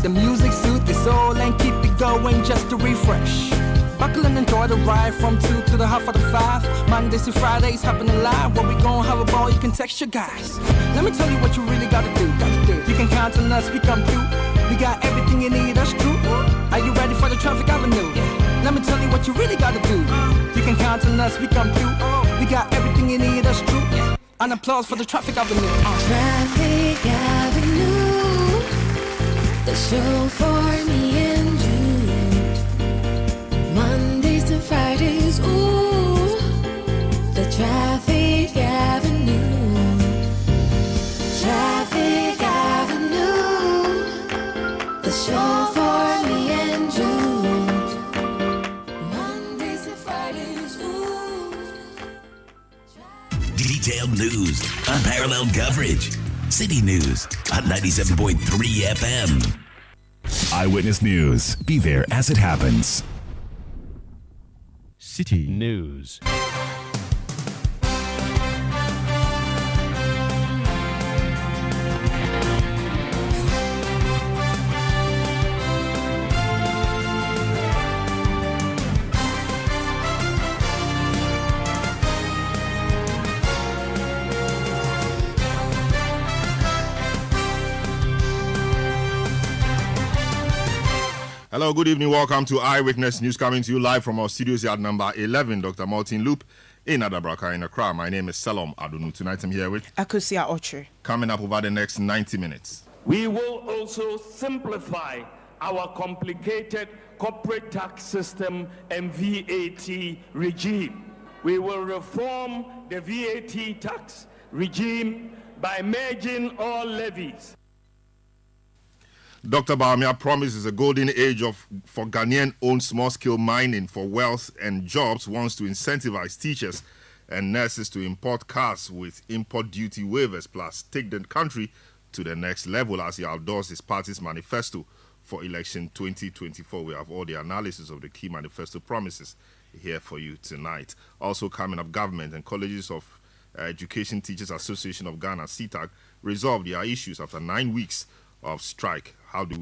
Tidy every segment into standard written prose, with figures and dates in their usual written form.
the music soothe your soul and keep it going just to refresh. Buckle and enjoy the ride from 2 to the half of the 5. Mondays to Fridays happening live. Where we gon' have a ball, you can text your guys. Let me tell you what you really gotta do. You can count on us, we come through. We got everything you need, that's true. Are you ready for the traffic avenue? Let me tell you what you really gotta do. You can count on us, we come through. We got everything you need, that's true. An applause for the traffic avenue. Traffic Avenue, the show for me and you. Mondays to Fridays, ooh, the Traffic Avenue. Traffic Avenue, the show for me and you. Mondays to Fridays, ooh. Detailed news, unparalleled coverage. City News on 97.3 FM. Eyewitness News. Be there as it happens. City News. Hello, good evening. Welcome to Eyewitness News, coming to you live from our studios at number 11, Dr. Martin Loop in Adabraka in Accra. My name is Salom Adunu. Tonight I'm here with Akusia Oche. Coming up over the next 90 minutes. We will also simplify our complicated corporate tax system and VAT regime. We will reform the VAT tax regime by merging all levies. Dr. Bawumia promises a golden age for Ghanaian-owned small-scale mining for wealth and jobs, wants to incentivize teachers and nurses to import cars with import duty waivers, plus take the country to the next level as he outdoors his party's manifesto for election 2024. We have all the analysis of the key manifesto promises here for you tonight. Also coming up, Government and Colleges of Education Teachers Association of Ghana, CTAG, resolved their issues after 9 weeks of strike. How do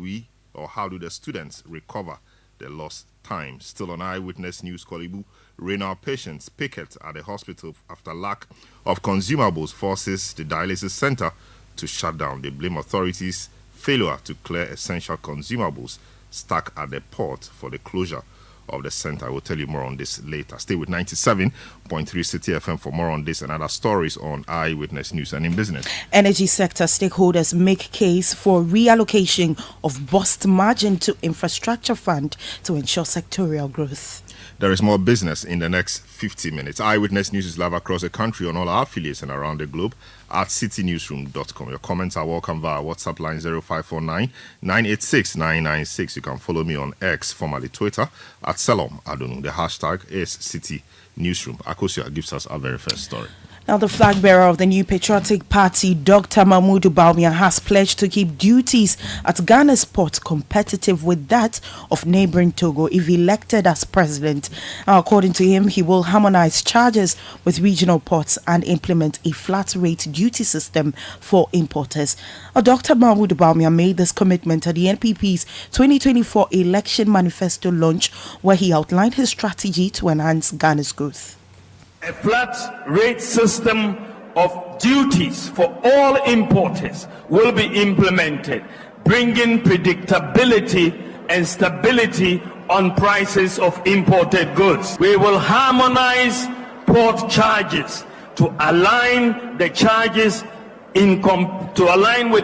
the students recover their lost time? Still on Eyewitness News, Kolibu, renal patients picket at the hospital after lack of consumables forces the dialysis center to shut down. They blame authorities' failure to clear essential consumables stuck at the port for the closure of the center. I will tell you more on this later. Stay with 97.3 Citi FM for more on this and other stories on Eyewitness News and in business. Energy sector stakeholders make case for reallocation of bust margin to infrastructure fund to ensure sectorial growth. There is more business in the next 50 minutes. Eyewitness News is live across the country on all our affiliates and around the globe at citynewsroom.com. Your comments are welcome via WhatsApp line 0549 986 996. You can follow me on X, formerly Twitter, at Salom Adunu. The hashtag is City Newsroom. Akosia gives us our very first story. Now, the flag bearer of the new patriotic party, Dr. Mahmoud Bawumia, has pledged to keep duties at Ghana's port competitive with that of neighboring Togo if elected as president. According to him, he will harmonize charges with regional ports and implement a flat rate duty system for importers. Dr. Mahmoud Bawumia made this commitment at the NPP's 2024 election manifesto launch, where he outlined his strategy to enhance Ghana's growth. A flat rate system of duties for all importers will be implemented, bringing predictability and stability on prices of imported goods. We will harmonize port charges to align the charges with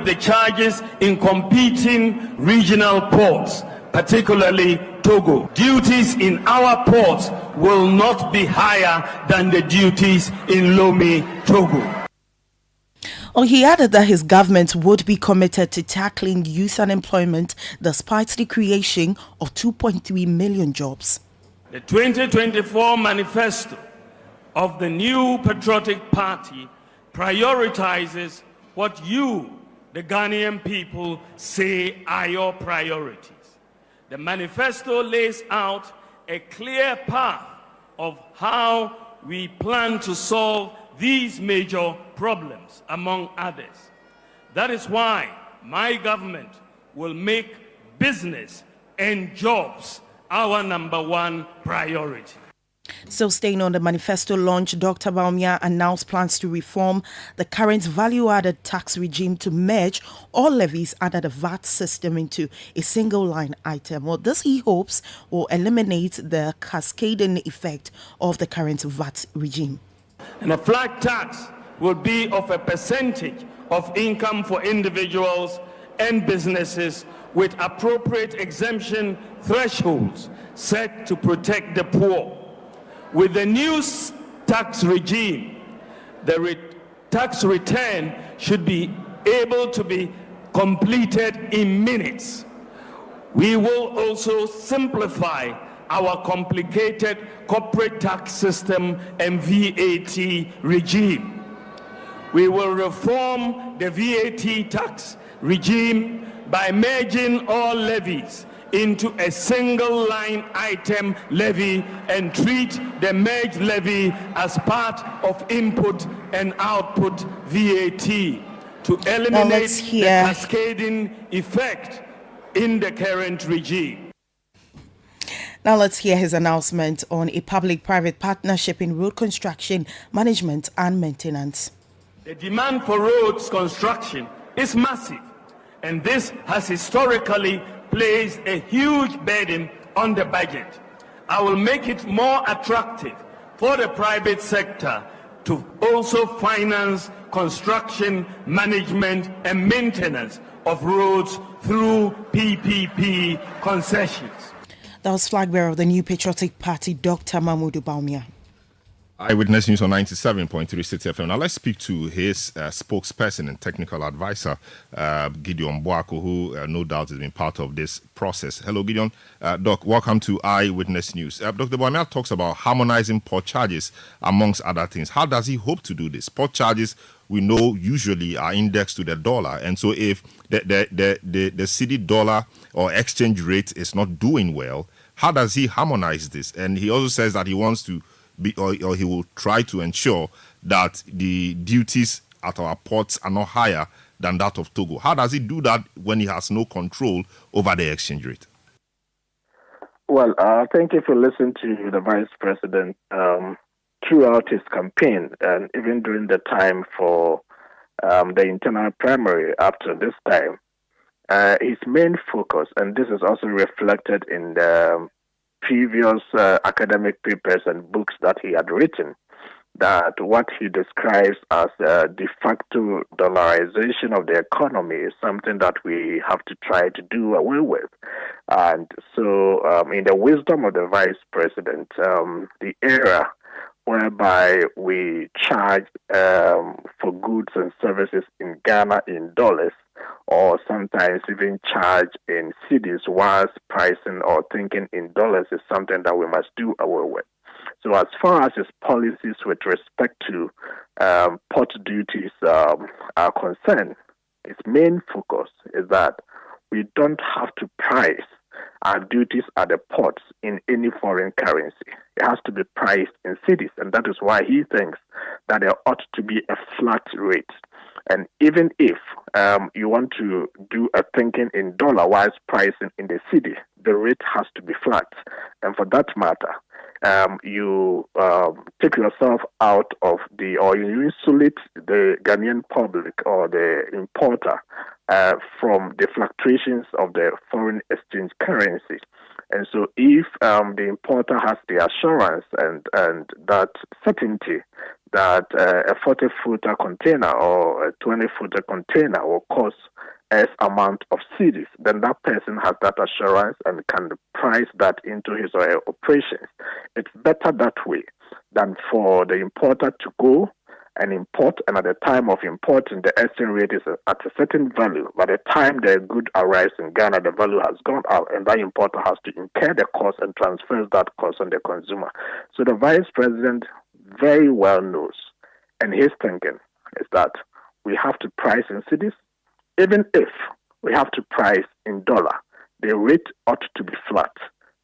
the charges in competing regional ports, particularly Togo. Duties in our ports will not be higher than the duties in Lomé, Togo. He added that his government would be committed to tackling youth unemployment despite the creation of 2.3 million jobs. The 2024 manifesto of the new patriotic party prioritizes what you, the Ghanaian people, say are your priorities. The manifesto lays out a clear path of how we plan to solve these major problems, among others. That is why my government will make business, and jobs our number one priority. So staying on the manifesto launch, Dr. Bawumia announced plans to reform the current value-added tax regime to merge all levies under the VAT system into a single line item. Well, this, he hopes, will eliminate the cascading effect of the current VAT regime. And a flat tax will be of a percentage of income for individuals and businesses with appropriate exemption thresholds set to protect the poor. With the new tax regime, the tax return should be able to be completed in minutes. We will also simplify our complicated corporate tax system and VAT regime. We will reform the VAT tax regime by merging all levies into a single line item levy and treat the merged levy as part of input and output VAT to eliminate the cascading effect in the current regime. Now let's hear his announcement on a public-private partnership in road construction, management and maintenance. The demand for roads construction is massive, and this has historically placed a huge burden on the budget. I will make it more attractive for the private sector to also finance construction, management and maintenance of roads through PPP concessions. That was flag bearer of the New Patriotic Party, Dr. Mamudu Bawumia. Eyewitness News on 97.3 Citi FM. Now let's speak to his spokesperson and technical advisor, Gideon Boako, who no doubt has been part of this process. Hello, Gideon. Doc, welcome to Eyewitness News. Dr. Bawumia talks about harmonizing port charges, amongst other things. How does he hope to do this? Port charges, we know, usually are indexed to the dollar. And so if the city dollar or exchange rate is not doing well, how does he harmonize this? And he also says that he wants to or he will try to ensure that the duties at our ports are not higher than that of Togo. How does he do that when he has no control over the exchange rate? Well, I think if you listen to the Vice President throughout his campaign, and even during the time for the internal primary up to this time, his main focus, and this is also reflected in the previous academic papers and books that he had written, that what he describes as de facto dollarization of the economy is something that we have to try to do away with. And so in the wisdom of the Vice President, the era whereby we charge for goods and services in Ghana in dollars, or sometimes even charge in cedis whilst pricing or thinking in dollars, is something that we must do away with. So as far as his policies with respect to port duties are concerned, his main focus is that we don't have to price our duties at the ports in any foreign currency. It has to be priced in cedis, and that is why he thinks that there ought to be a flat rate. And even if you want to do a thinking in dollar whilst pricing in the city, the rate has to be flat. And for that matter, you take yourself out of or you insulate the Ghanaian public or the importer from the fluctuations of the foreign exchange currency. And so if the importer has the assurance and that certainty that a 40-footer container or a 20-footer container will cost X amount of cedis, then that person has that assurance and can price that into his or her operations. It's better that way than for the importer to go and import, and at the time of importing, the exchange rate is at a certain value. By the time the good arrives in Ghana, the value has gone up, and that importer has to incur the cost and transfers that cost on the consumer. So the Vice President very well knows, and his thinking is that we have to price in cedis. Even if we have to price in dollar, the rate ought to be flat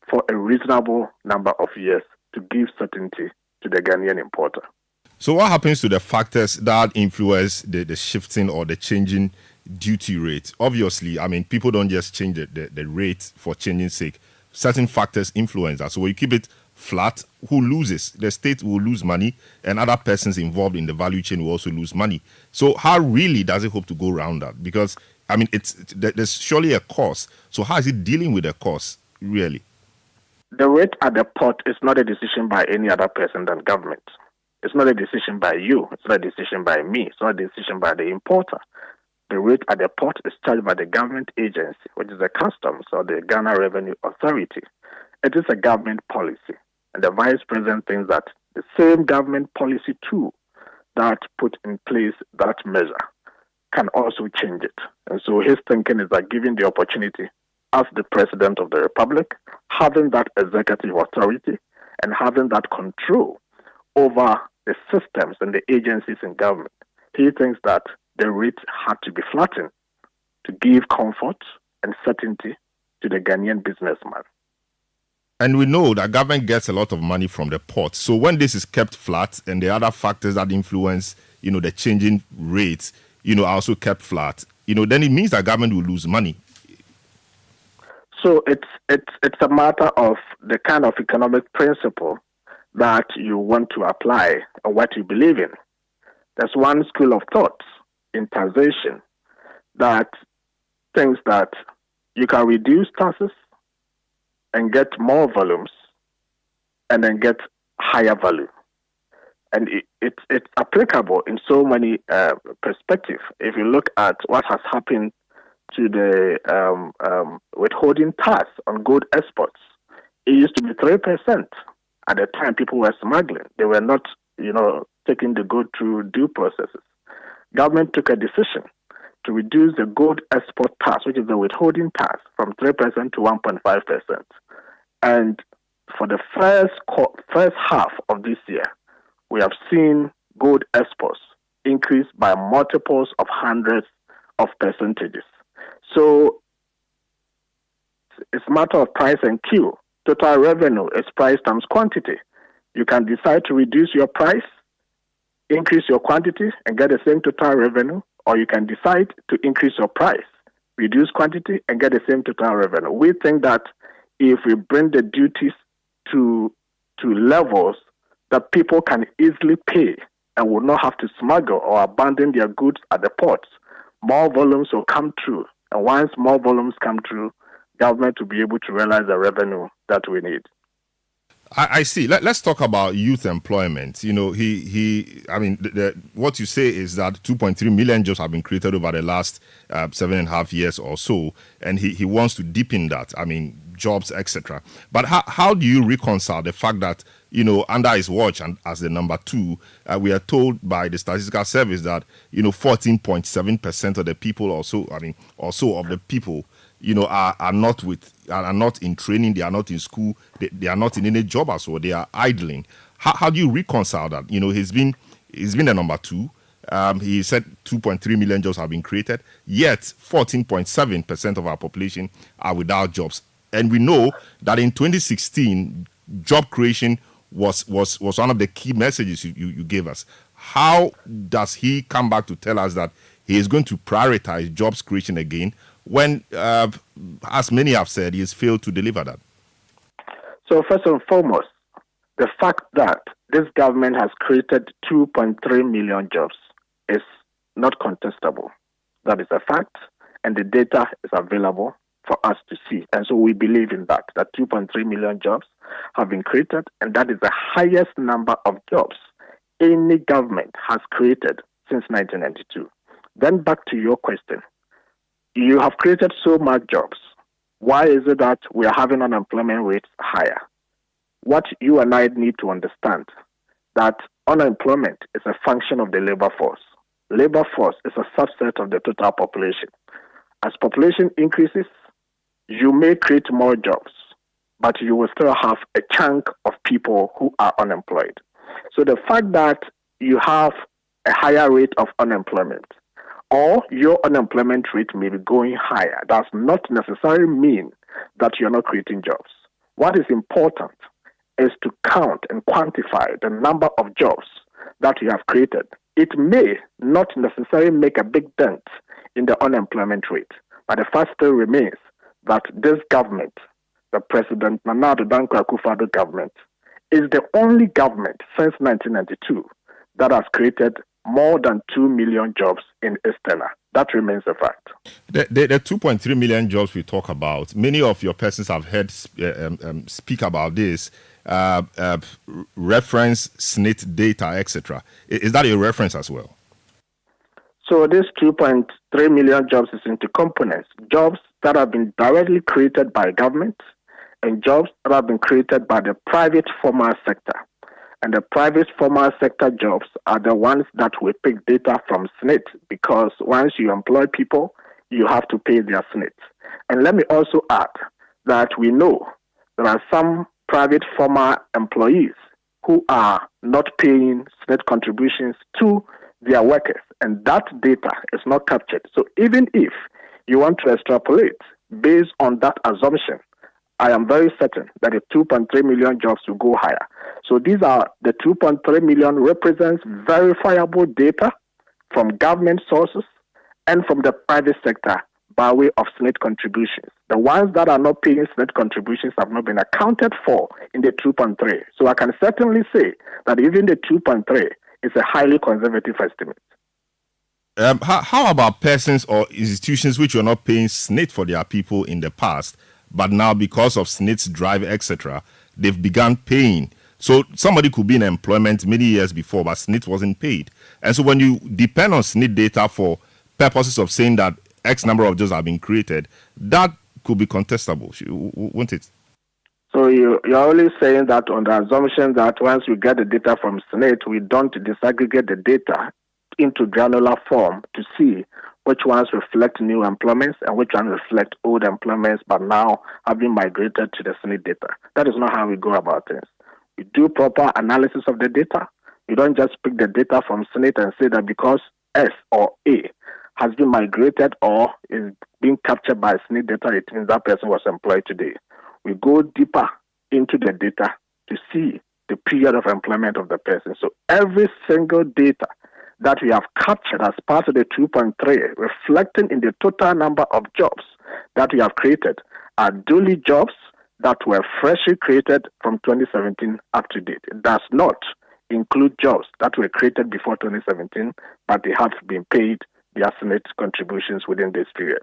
for a reasonable number of years to give certainty to the Ghanaian importer. So what happens to the factors that influence the shifting or the changing duty rate. Obviously, I mean, people don't just change the rate for changing sake. Certain factors influence that. So when you keep it flat, who loses? The state will lose money, and other persons involved in the value chain will also lose money. So how really does it hope to go around that? Because, I mean, there's surely a cost. So how is it dealing with the cost, really? The rate at the port is not a decision by any other person than government. It's not a decision by you. It's not a decision by me. It's not a decision by the importer. The rate at the port is charged by the government agency, which is the Customs or the Ghana Revenue Authority. It is a government policy. And the Vice President thinks that the same government policy too that put in place that measure can also change it. And so his thinking is that given the opportunity as the President of the Republic, having that executive authority and having that control over the systems and the agencies in government, he thinks that the rate had to be flattened to give comfort and certainty to the Ghanaian businessman. And we know that government gets a lot of money from the port. So when this is kept flat and the other factors that influence, the changing rates, are also kept flat, then it means that government will lose money. So it's a matter of the kind of economic principle that you want to apply or what you believe in. There's one school of thought in taxation that thinks that you can reduce taxes and get more volumes and then get higher value. And it's applicable in so many perspectives. If you look at what has happened to the withholding tax on gold exports, it used to be 3%. At the time, people were smuggling. They were not, taking the gold through due processes. Government took a decision to reduce the gold export tax, which is the withholding tax, from 3% to 1.5%. And for the first half of this year, we have seen gold exports increase by multiples of hundreds of percentages. So it's a matter of price and queue. Total revenue is price times quantity. You can decide to reduce your price, increase your quantity, and get the same total revenue, or you can decide to increase your price, reduce quantity, and get the same total revenue. We think that if we bring the duties to levels that people can easily pay and will not have to smuggle or abandon their goods at the ports, more volumes will come through. And once more volumes come through, government will be able to realize the revenue that we need. I see. Let's talk about youth employment. What you say is that 2.3 million jobs have been created over the last 7.5 years or so, and he wants to deepen that. Jobs, etc. But how do you reconcile the fact that, under his watch and as the number two, we are told by the Statistical Service that, 14.7% of the people of the people, are not in training, they are not in school, they are not in any job as well, they are idling. How do you reconcile that? He's been the number two. He said 2.3 million jobs have been created, yet 14.7% of our population are without jobs. And we know that in 2016, job creation was one of the key messages you gave us. How does he come back to tell us that he is going to prioritize jobs creation again when, as many have said, he has failed to deliver that? So first and foremost, the fact that this government has created 2.3 million jobs is not contestable. That is a fact, and the data is available for us to see. And so we believe in that 2.3 million jobs have been created, and that is the highest number of jobs any government has created since 1992. Then back to your question. You have created so much jobs. Why is it that we are having unemployment rates higher? What you and I need to understand, that unemployment is a function of the labor force. Labor force is a subset of the total population. As population increases, you may create more jobs, but you will still have a chunk of people who are unemployed. So the fact that you have a higher rate of unemployment or your unemployment rate may be going higher does not necessarily mean that you're not creating jobs. What is important is to count and quantify the number of jobs that you have created It may not necessarily make a big dent in the unemployment rate, but the fact still remains that this government, the President Nana Addo Dankwa Akufo-Addo government, is the only government since 1992 that has created more than 2 million jobs in Eastern. That remains a fact. The 2.3 million jobs we talk about, many of your persons have heard speak about this, reference SNIT data, etc. Is that a reference as well? So this 2.3 million jobs is into components, jobs that have been directly created by government and jobs that have been created by the private formal sector. And the private formal sector jobs are the ones that we pick data from SNIT, because once you employ people, you have to pay their SNIT. And let me also add that we know there are some private formal employees who are not paying SNIT contributions to their workers, and that data is not captured. So even if you want to extrapolate based on that assumption, I am very certain that the 2.3 million jobs will go higher. So these are the 2.3 million represents verifiable data from government sources and from the private sector by way of SNIT contributions. The ones that are not paying SNIT contributions have not been accounted for in the 2.3. So I can certainly say that even the 2.3 is a highly conservative estimate. How about persons or institutions which were not paying SNIT for their people in the past, but now because of SNIT's drive, etc., they've begun paying? So somebody could be in employment many years before, but SNIT wasn't paid. And so when you depend on SNIT data for purposes of saying that X number of jobs have been created, that could be contestable, won't it? So you're only saying that on the assumption that once we get the data from SNIT, we don't disaggregate the data into granular form to see which ones reflect new employments and which ones reflect old employments, but now have been migrated to the SNIT data. That is not how we go about things. We do proper analysis of the data. We don't just pick the data from SNIT and say that because S or A has been migrated or is being captured by SNIT data, it means that person was employed today. We go deeper into the data to see the period of employment of the person. So every single data that we have captured as part of the 2.3, reflecting in the total number of jobs that we have created, are duly jobs that were freshly created from 2017 up to date. It does not include jobs that were created before 2017, but they have been paid their SNIT contributions within this period.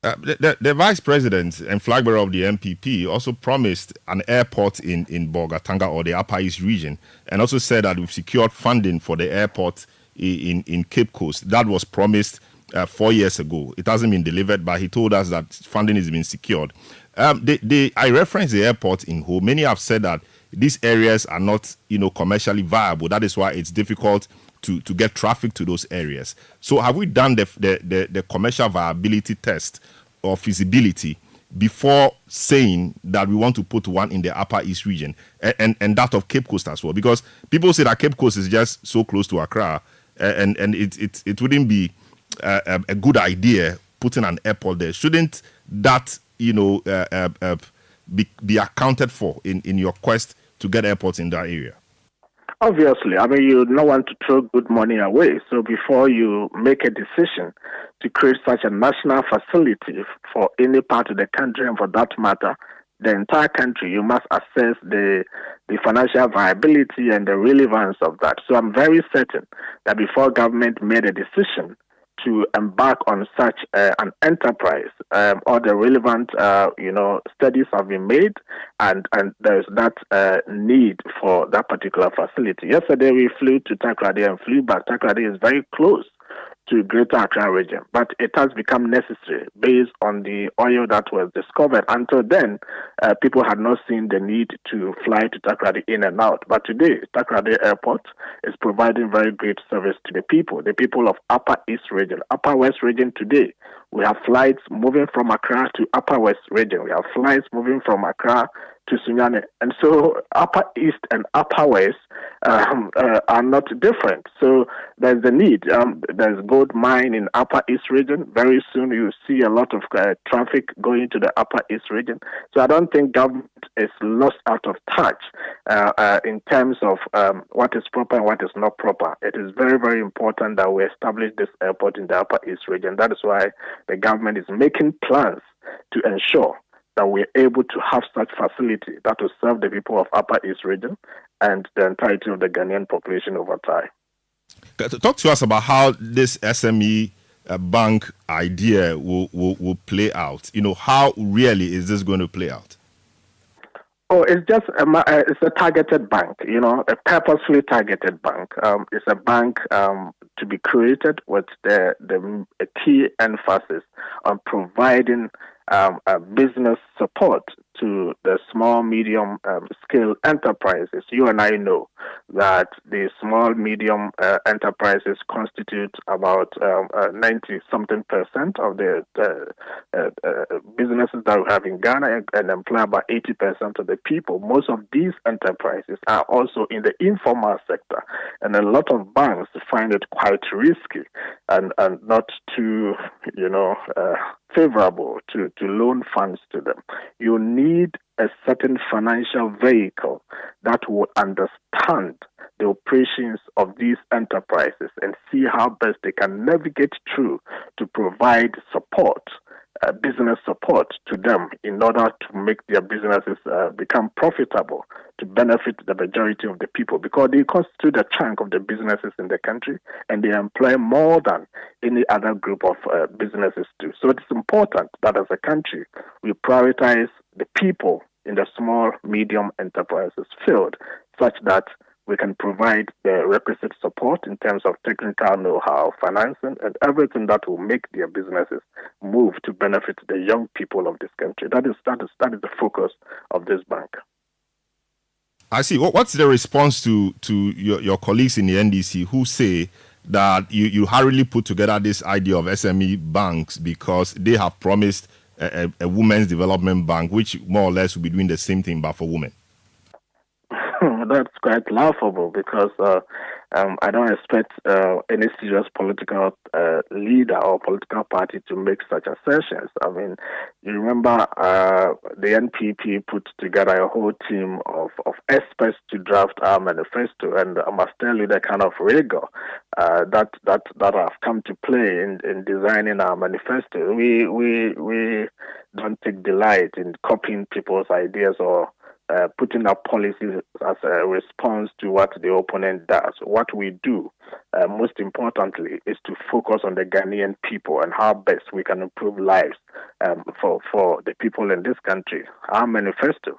The vice president and flag bearer of the MPP also promised an airport in Bolgatanga or the Upper East region, and also said that we've secured funding for the airport in Cape Coast. That was promised 4 years ago. It hasn't been delivered, but he told us that funding has been secured. I referenced the airport in Ho. Many have said that these areas are not, commercially viable. That is why it's difficult to get traffic to those areas. So have we done the commercial viability test or feasibility before saying that we want to put one in the Upper East region and that of Cape Coast as well? Because people say that Cape Coast is just so close to Accra, and it wouldn't be a good idea putting an airport there. Shouldn't that be accounted for in your quest to get airports in that area? Obviously, you don't want to throw good money away. So before you make a decision to create such a national facility for any part of the country, and for that matter, the entire country, you must assess the financial viability and the relevance of that. So I'm very certain that before government made a decision to embark on such an enterprise, all the relevant, studies have been made, and there's that need for that particular facility. Yesterday we flew to Takoradi and flew back. Takoradi is very close to Greater Accra region, but it has become necessary based on the oil that was discovered. Until then, people had not seen the need to fly to Takoradi in and out. But today, Takoradi Airport is providing very great service to the people of Upper East region. Upper West region today, We have flights moving from Accra to Upper West region. We have flights moving from Accra to Sunyani. And so Upper East and Upper West are not different. So there's the need. There's gold mine in Upper East region. Very soon you see a lot of traffic going to the Upper East region. So I don't think government is lost out of touch in terms of what is proper and what is not proper. It is very, very important that we establish this airport in the Upper East region. That is why the government is making plans to ensure that we're able to have such facility that will serve the people of Upper East region and the entirety of the Ghanaian population over time. Talk to us about how this SME bank idea will play out. How really is this going to play out? Oh, it's just it's a targeted bank, a purposefully targeted bank. It's a bank to be created with the key emphasis on providing business support to the small, medium scale enterprises. You and I know that the small, medium enterprises constitute about 90-something% of the businesses that we have in Ghana and employ about 80% of the people. Most of these enterprises are also in the informal sector, and a lot of banks find it quite risky and not too, favorable to loan funds to them. You need a certain financial vehicle that will understand the operations of these enterprises and see how best they can navigate through to provide support, business support to them in order to make their businesses become profitable, to benefit the majority of the people, because they constitute a chunk of the businesses in the country and they employ more than any other group of businesses do. So it's important that as a country we prioritize the people in the small, medium enterprises field such that we can provide the requisite support in terms of technical know-how, financing, and everything that will make their businesses move to benefit the young people of this country. That is the focus of this bank. I see. What's the response to your colleagues in the NDC who say that you hurriedly put together this idea of SME banks because they have promised a women's development bank, which more or less will be doing the same thing but for women? That's quite laughable because I don't expect any serious political leader or political party to make such assertions. I mean, you remember the NPP put together a whole team of experts to draft our manifesto, and I must tell you the kind of rigor that have come to play in designing our manifesto. We don't take delight in copying people's ideas or putting up policies as a response to what the opponent does. What we do, most importantly, is to focus on the Ghanaian people and how best we can improve lives for the people in this country. Our manifesto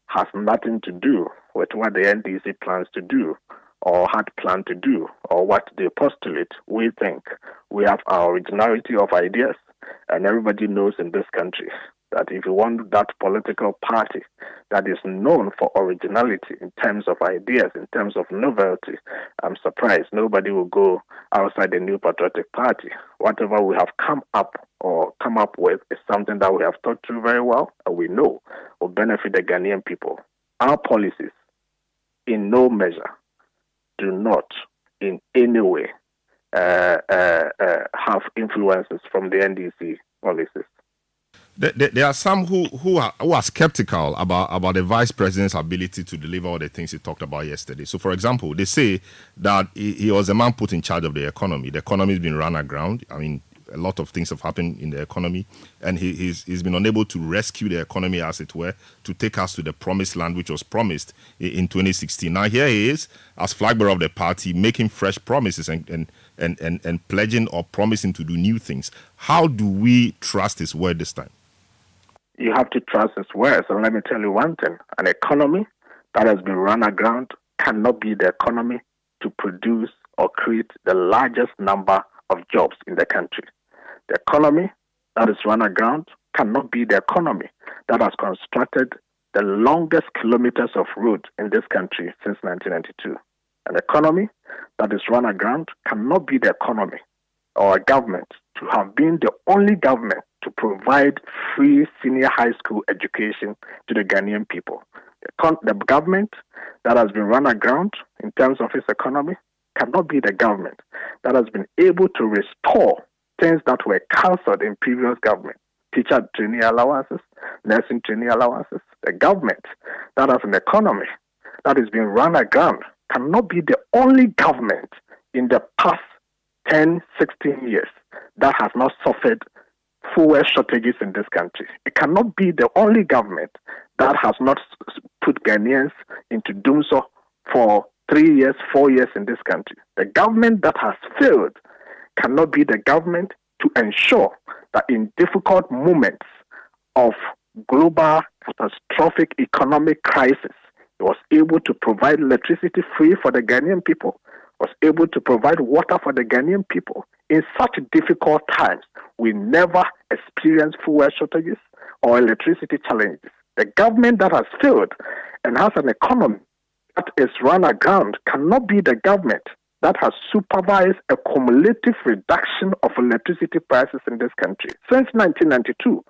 has nothing to do with what the NDC plans to do or had planned to do or what they postulate. We think we have our originality of ideas, and everybody knows in this country that if you want that political party that is known for originality in terms of ideas, in terms of novelty, I'm surprised nobody will go outside the New Patriotic Party. Whatever we have come up with is something that we have thought through very well and we know will benefit the Ghanaian people. Our policies, in no measure, do not in any way have influences from the NDC policies. There are some who are skeptical about the vice president's ability to deliver all the things he talked about yesterday. So, for example, they say that he was a man put in charge of the economy. The economy has been run aground. I mean, a lot of things have happened in the economy, and he's been unable to rescue the economy, as it were, to take us to the promised land, which was promised in 2016. Now, here he is, as flag bearer of the party, making fresh promises and pledging or promising to do new things. How do we trust his word this time? You have to trust his words. And let me tell you one thing. An economy that has been run aground cannot be the economy to produce or create the largest number of jobs in the country. The economy that is run aground cannot be the economy that has constructed the longest kilometers of road in this country since 1992. An economy that is run aground cannot be the economy or a government to have been the only government to provide free senior high school education to the Ghanaian people. The government that has been run aground in terms of its economy cannot be the government that has been able to restore things that were cancelled in previous government. Teacher training allowances, nursing training allowances. The government that has an economy that is being run aground cannot be the only government in the past 10, 16 years that has not suffered fuel shortages in this country. It cannot be the only government that has not put Ghanaians into doomsday for 3 years, 4 years in this country. The government that has failed cannot be the government to ensure that in difficult moments of global catastrophic economic crisis, it was able to provide electricity free for the Ghanaian people, was able to provide water for the Ghanaian people. In such difficult times, we never experienced fuel shortages or electricity challenges. The government that has failed and has an economy that is run aground cannot be the government that has supervised a cumulative reduction of electricity prices in this country. Since 1992,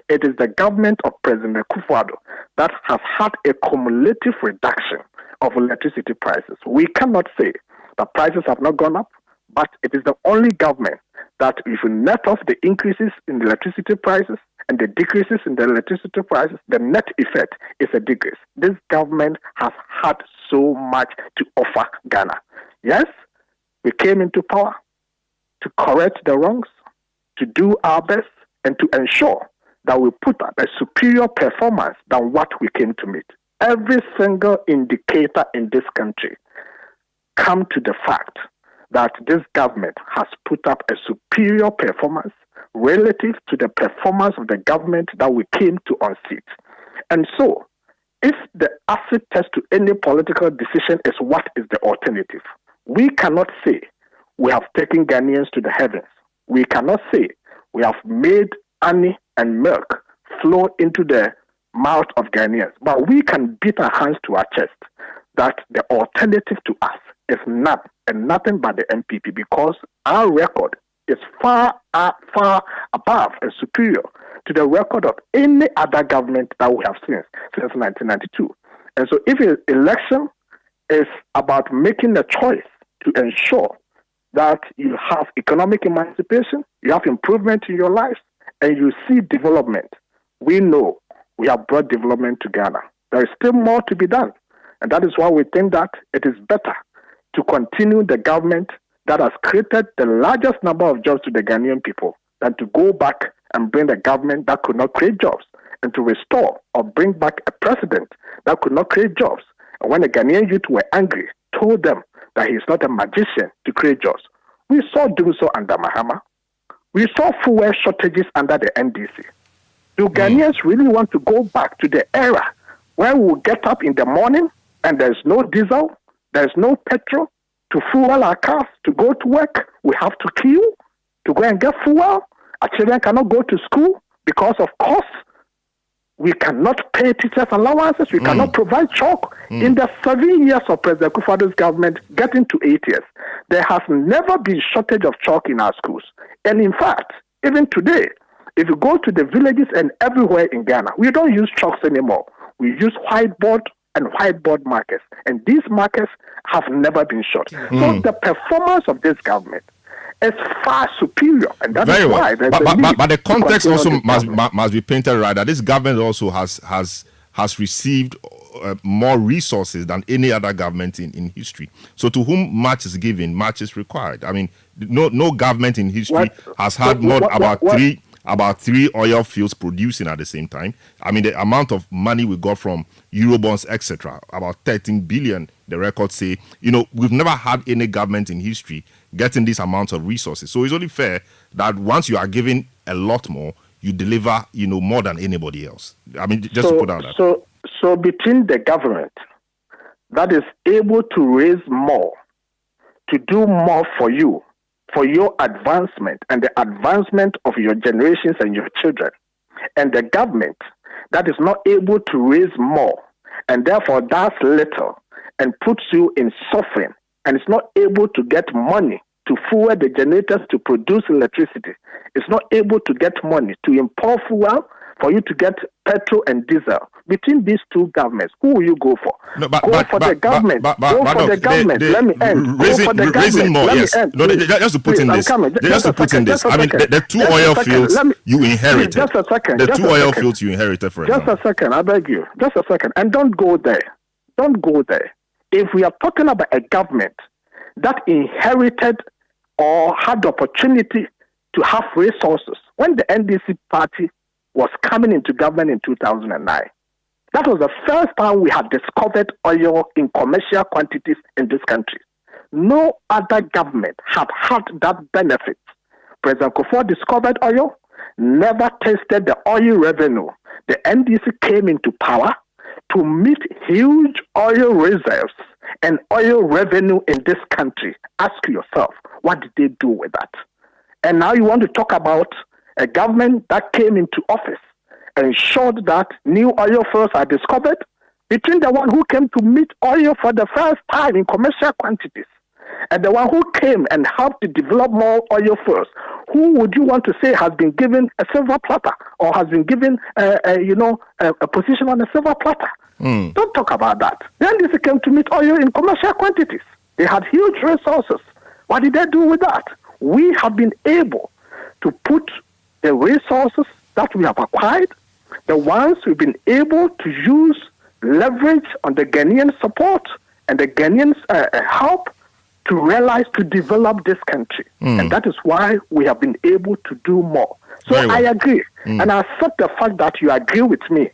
it is the government of President Akufo-Addo that has had a cumulative reduction of electricity prices. We cannot say that prices have not gone up, but it is the only government that if you net off the increases in the electricity prices and the decreases in the electricity prices, the net effect is a decrease. This government has had so much to offer Ghana. Yes, we came into power to correct the wrongs, to do our best, and to ensure that we put up a superior performance than what we came to meet. Every single indicator in this country come to the fact that this government has put up a superior performance relative to the performance of the government that we came to unseat. And so, if the acid test to any political decision is what is the alternative, we cannot say we have taken Ghanaians to the heavens. We cannot say we have made honey and milk flow into the mouth of Ghanaians. But we can beat our hands to our chest that the alternative to us is none and nothing but the MPP, because our record is far above and superior to the record of any other government that we have seen since 1992. And so if an election is about making a choice to ensure that you have economic emancipation, you have improvement in your lives, and you see development, we know we have brought development to Ghana. There is still more to be done. And that is why we think that it is better to continue the government that has created the largest number of jobs to the Ghanaian people than to go back and bring a government that could not create jobs, and to restore or bring back a president that could not create jobs. And when the Ghanaian youth were angry, told them that he is not a magician to create jobs. We saw doing so under Mahama. We saw fuel shortages under the NDC. Do Ghanaians really want to go back to the era where we will get up in the morning and there's no diesel, there's no petrol to fuel our cars to go to work? We have to queue to go and get fuel. Our children cannot go to school because of costs. We cannot pay teachers' allowances. We cannot provide chalk. In the 7 years of President Akufo-Addo's government, getting to 8 years, there has never been shortage of chalk in our schools. And in fact, even today, if you go to the villages and everywhere in Ghana, we don't use chalks anymore. We use whiteboard and whiteboard markers. And these markers have never been short. So the performance of this government is far superior, and that is why there's a need. But the context also must be painted right. That this government also has received more resources than any other government in history. So to whom much is given, much is required. I mean, no government in history has had about three oil fields producing at the same time. I mean, the amount of money we got from Eurobonds, etc., about 13 billion, the records say. We've never had any government in history getting these amounts of resources. So it's only fair that once you are given a lot more, you deliver, more than anybody else. I mean, just to put out that. So between the government that is able to raise more, to do more for you, for your advancement and the advancement of your generations and your children, and the government that is not able to raise more and therefore does little and puts you in suffering and is not able to get money to fuel the generators to produce electricity is not able to get money to import fuel for you to get petrol and diesel. Between these two governments, who will you go for? No, Go for the government. Let me end. Raising more, yes. No, just to put in this. Just to put in this. I mean, the two oil fields you inherited. Just a second. The two oil fields you inherited, for example. Just a second, I beg you. Just a second. And don't go there. Don't go there. If we are talking about a government that inherited or had the opportunity to have resources when the NDC party was coming into government in 2009, that was the first time we had discovered oil in commercial quantities in this country. No other government had that benefit. President Kufuor discovered oil, never tasted the oil revenue. The NDC came into power to meet huge oil reserves and oil revenue in this country. Ask yourself, what did they do with that? And now you want to talk about a government that came into office and ensured that new oil fields are discovered between the one who came to meet oil for the first time in commercial quantities and the one who came and helped to develop more oil fields. Who would you want to say has been given a silver platter or has been given a position on a silver platter? Don't talk about that. Then this came to meet oil in commercial quantities. They had huge resources. What did they do with that? We have been able to put the resources that we have acquired, the ones we've been able to use leverage on the Ghanaian support and the Ghanaians' help to realize, to develop this country. And that is why we have been able to do more. So I agree. And I accept the fact that you agree with me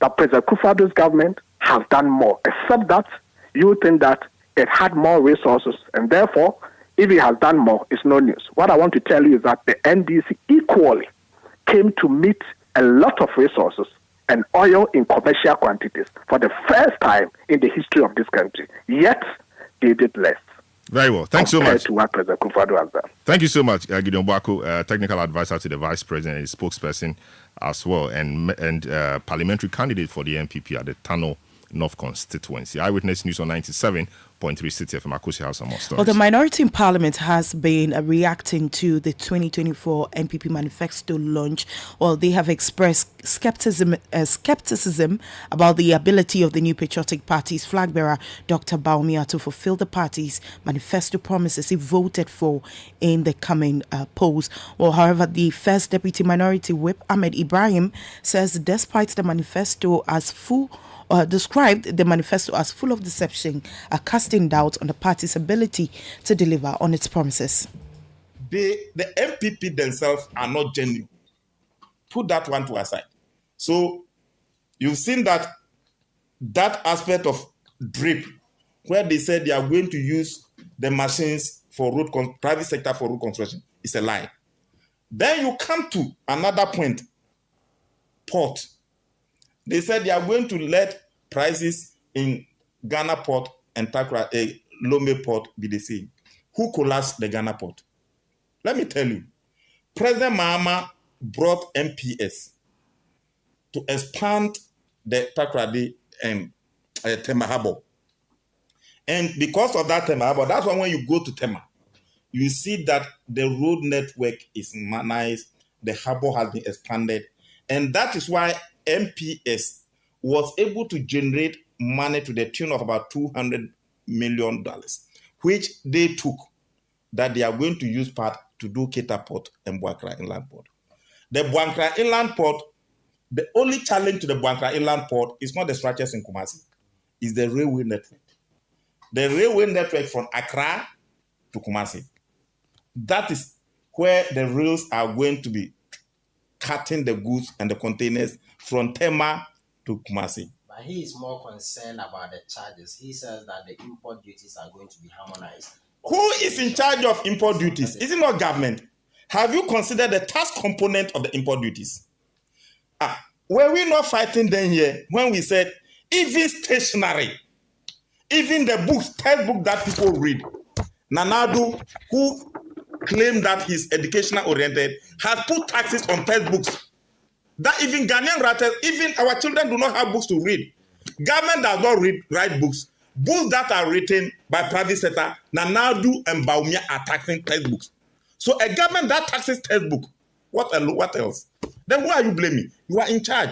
that President Kufuor's government has done more, except that you think that it had more resources, and therefore, if it has done more, it's no news. What I want to tell you is that the NDC equally came to meet a lot of resources and oil in commercial quantities for the first time in the history of this country. Yet, they did less. Very well. Thanks so much. To what President Kufuor has done. Thank you so much, Gideon Boako, technical advisor to the Vice President and spokesperson as well, and parliamentary candidate for the NPP at the Tano North constituency. Eyewitness News on 97.3 Citi FM. Akusi has some more stories. Well, the minority in Parliament has been reacting to the 2024 NPP manifesto launch. Well, they have expressed skepticism about the ability of the New Patriotic Party's flag bearer, Dr. Bawumia, to fulfill the party's manifesto promises he voted for in the coming polls. Well, however, the first Deputy Minority Whip, Ahmed Ibrahim, says despite the manifesto as described the manifesto as full of deception, casting doubt on the party's ability to deliver on its promises. The MPP themselves are not genuine. Put that one to aside. So you've seen that aspect of DRIP, where they said they are going to use the machines for private sector for road construction, is a lie. Then you come to another point, port. They said they are going to let prices in Ghana port and Lome port be the same. Who collapsed the Ghana port? Let me tell you. President Mahama brought MPS to expand the Takoradi and Tema Harbour. And because of that Tema Harbour, that's why when you go to Tema, you see that the road network is nice, the harbour has been expanded, and that is why MPS was able to generate money to the tune of about $200 million, which they took that they are going to use part to do Keta Port and Boakra Inland Port. The Boakra Inland Port, the only challenge to the Boakra Inland Port is not the structures in Kumasi, it's the railway network. The railway network from Accra to Kumasi. That is where the rails are going to be cutting the goods and the containers from Tema to Kumasi. But he is more concerned about the charges. He says that the import duties are going to be harmonized. Who is in charge of import duties? Is it not government? Have you considered the tax component of the import duties? Were we not fighting then here when we said even stationery, even the books, textbook that people read, Nanadu, who claimed that he's educational oriented, has put taxes on textbooks. That even Ghanaian writers, even our children do not have books to read. Government does not write books, Books that are written by private sector now do and Baumia are taxing textbooks. So a government that taxes textbook, what else? Then why are you blaming? You are in charge.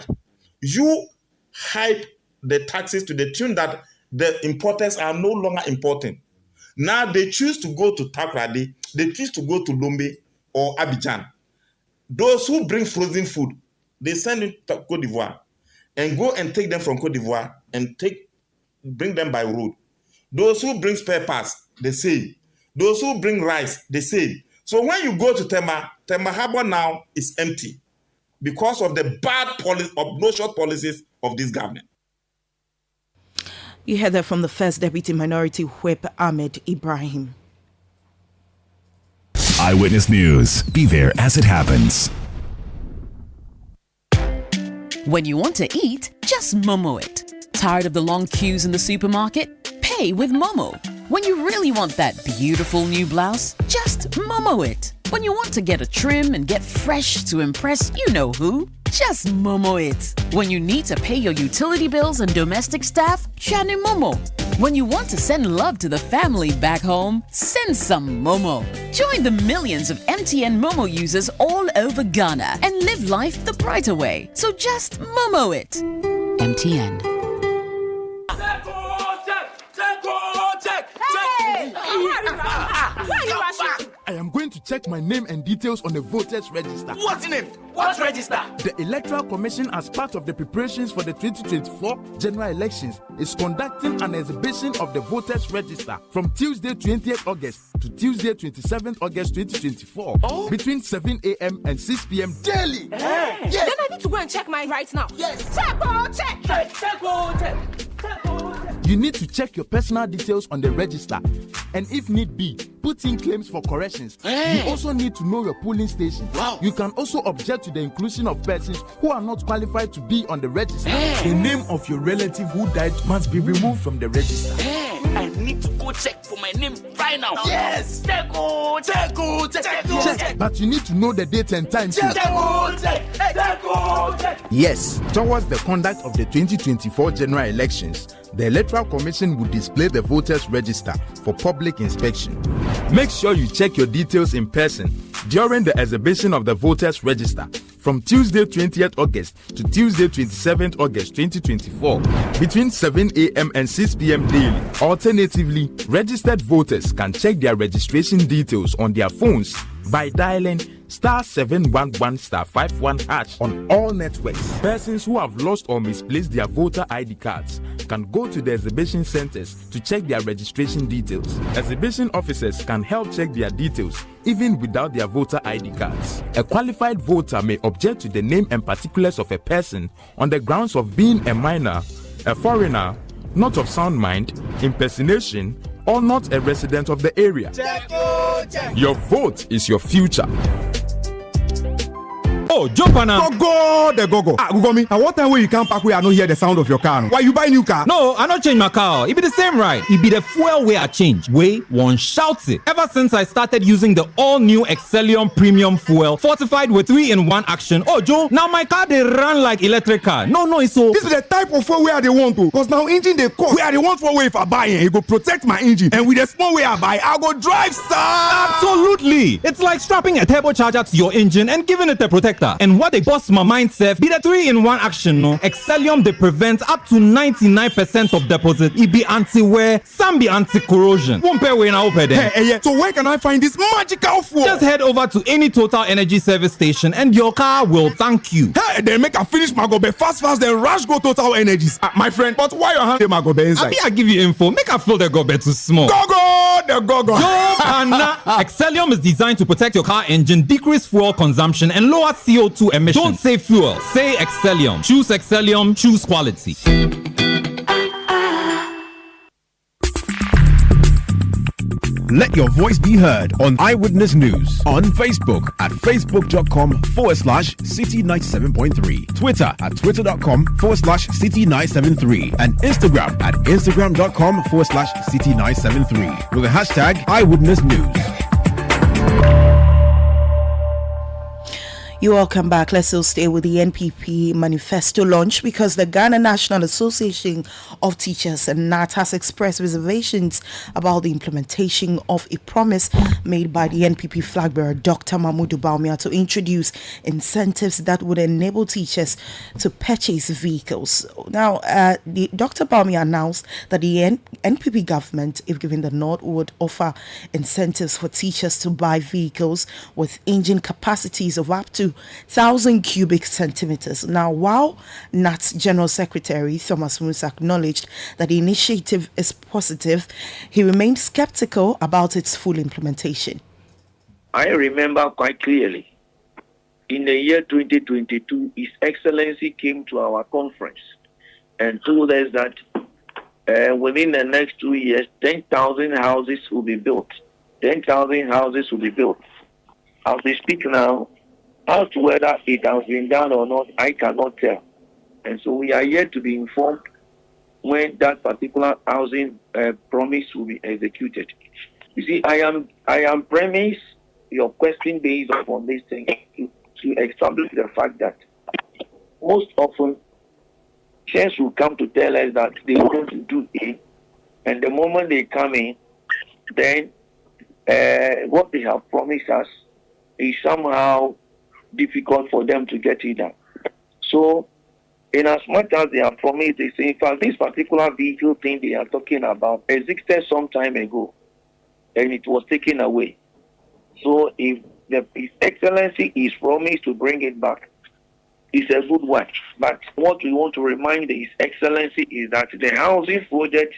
You hype the taxes to the tune that the importers are no longer importing. Now they choose to go to Takrady, they choose to go to Lombe or Abidjan. Those who bring frozen food, they send it to Cote d'Ivoire and go and take them from Cote d'Ivoire and bring them by road. Those who bring spare parts, they say. Those who bring rice, they say. So when you go to Tema Harbor now is empty because of the bad policy, obnoxious policies of this government. You heard that from the First Deputy Minority Whip, Ahmed Ibrahim. Eyewitness News. Be there as it happens. When you want to eat, just Momo it. Tired of the long queues in the supermarket? Pay with Momo. When you really want that beautiful new blouse, just Momo it. When you want to get a trim and get fresh to impress you know who, just Momo it. When you need to pay your utility bills and domestic staff, Chani Momo. When you want to send love to the family back home, send some Momo. Join the millions of MTN Momo users all over Ghana and live life the brighter way. So just Momo it. MTN. I am going to check my name and details on the voters register. What's name? What register? The Electoral Commission, as part of the preparations for the 2024 general elections, is conducting an exhibition of the voters register from Tuesday 20th August to Tuesday 27th August 2024 between 7 a.m. and 6 p.m. daily. Yes. Then I need to go and check mine right now. Yes. Check. You need to check your personal details on the register, and if need be, put in claims for corrections. You also need to know your polling station. Wow. You can also object to the inclusion of persons who are not qualified to be on the register. The name of your relative who died must be removed from the register. I need to go check for my name right now. Yes. Check. But you need to know the date and time too. Check. Yes, towards the conduct of the 2024 general elections, the Electoral Commission will display the voters register for public inspection. Make sure you check your details in person during the exhibition of the voters register from Tuesday 20th August to Tuesday 27th August 2024 between 7 a.m. and 6 p.m. daily. Alternatively, registered voters can check their registration details on their phones by dialing *711*51# on all networks. Persons who have lost or misplaced their voter ID cards can go to the exhibition centers to check their registration details. Exhibition officers can help check their details even without their voter ID cards. A qualified voter may object to the name and particulars of a person on the grounds of being a minor, a foreigner, not of sound mind, impersonation, or not a resident of the area. Check. Your vote is your future. Oh, jump on now. Go. Gugomi, at what time when you come back where I don't hear the sound of your car? Why you buy new car? No, I not change my car. It be the same ride. It be the fuel way I change. Way one shouts it. Ever since I started using the all-new Excellium Premium Fuel, fortified with 3-in-1 action. Oh, Joe, now my car they run like electric car. No, it's so. This is the type of fuel where they want to. Because now engine they cost. Where they want for way if I buy it, it go protect my engine. And with the small way I buy, I go drive, sir. Absolutely. It's like strapping a turbocharger to your engine and giving it a protector. And what they bust my mind, Seth, be the 3-in-1 action, no? Excellium, they prevent up to 99% of deposit. It be anti-wear, some be anti-corrosion. Won't pay when I open them. Hey, so where can I find this magical fuel? Just head over to any Total Energy service station and your car will thank you. Hey, then make a finish my gobe fast, then rush go Total Energies. My friend, but why your hand my gobe inside? I give you info. Make a fill the gobe too small. Go! Excellium is designed to protect your car engine, decrease fuel consumption, and lower CO2 emissions. Don't say fuel, say Excellium. Choose Excellium, choose quality. Let your voice be heard on Eyewitness News on Facebook at facebook.com/Citi97.3, Twitter at twitter.com/Citi973, and Instagram at instagram.com/Citi973 with the hashtag Eyewitness News. You're welcome back. Let's still stay with the NPP manifesto launch because the Ghana National Association of Teachers and NAT has expressed reservations about the implementation of a promise made by the NPP flag bearer Dr. Mahmoud Bawumia to introduce incentives that would enable teachers to purchase vehicles. Now, Dr. Bawumia announced that the NPP government, if given the nod, would offer incentives for teachers to buy vehicles with engine capacities of up to 1,000 cubic centimeters. Now, while NAT's General Secretary Thomas Musa acknowledged that the initiative is positive, he remained skeptical about its full implementation. I remember quite clearly, in the year 2022, His Excellency came to our conference and told us that within the next 2 years, 10,000 houses will be built. 10,000 houses will be built. As we speak now, as to whether it has been done or not, I cannot tell. And so we are yet to be informed when that particular housing promise will be executed. You see, I am premise your question based upon this thing to establish the fact that most often church will come to tell us that they want to do it, and the moment they come in, then what they have promised us is somehow difficult for them to get it done. So, in as much as they have promised, they say, in fact, this particular vehicle thing they are talking about existed some time ago, and it was taken away. So, if His Excellency is promised to bring it back, it's a good one. But what we want to remind His Excellency is that the housing project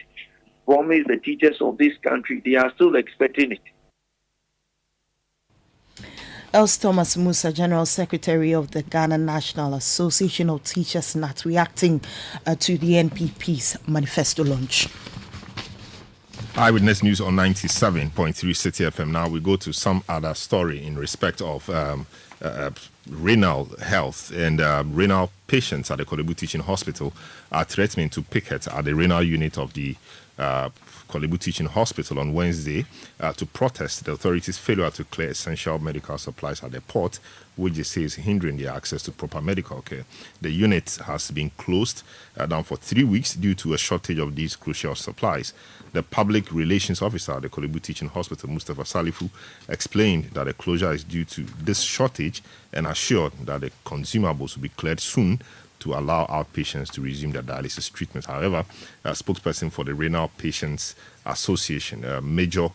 promised the teachers of this country, they are still expecting it. Else Thomas Musa, General Secretary of the Ghana National Association of Teachers, NAT, reacting to the NPP's manifesto launch. Eyewitness News on 97.3 Citi FM. Now we go to some other story in respect of renal health, and renal patients at the Kolebu Teaching Hospital are threatening to picket at the renal unit of the Kolebu Teaching Hospital on Wednesday to protest the authorities' failure to clear essential medical supplies at the port, which they say is hindering their access to proper medical care. The unit has been closed down for 3 weeks due to a shortage of these crucial supplies. The public relations officer at the Kolebu Teaching Hospital, Mustafa Salifu, explained that the closure is due to this shortage and assured that the consumables will be cleared soon to allow outpatients to resume their dialysis treatment. However, a spokesperson for the Renal Patients Association, Major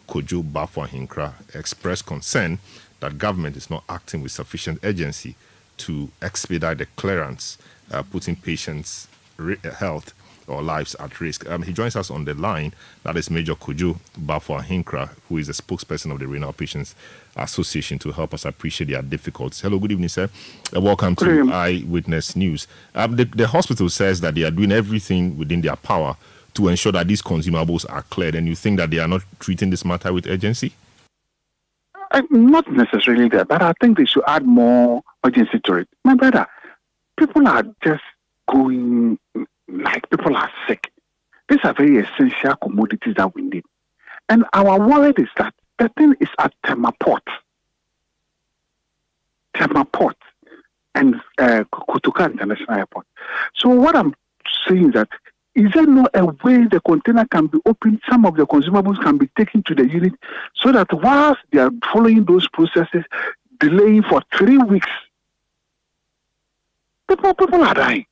Kojo Bafwa-Hinkra, expressed concern that government is not acting with sufficient urgency to expedite the clearance, putting patients' health or lives at risk. He joins us on the line. That is Major Kojo Bafwa-Hinkra, who is the spokesperson of the Renal Patients Association, to help us appreciate their difficulties. Hello, good evening, sir. Welcome to Eyewitness News. The hospital says that they are doing everything within their power to ensure that these consumables are cleared, and you think that they are not treating this matter with urgency? Not necessarily that, but I think they should add more urgency to it. My brother, people are just going like people are sick. These are very essential commodities that we need. And our worry is that the thing is at Temaport and Kotoka International Airport. So what I'm saying is that, is there no a way the container can be opened, some of the consumables can be taken to the unit, so that whilst they are following those processes, delaying for 3 weeks, people are dying.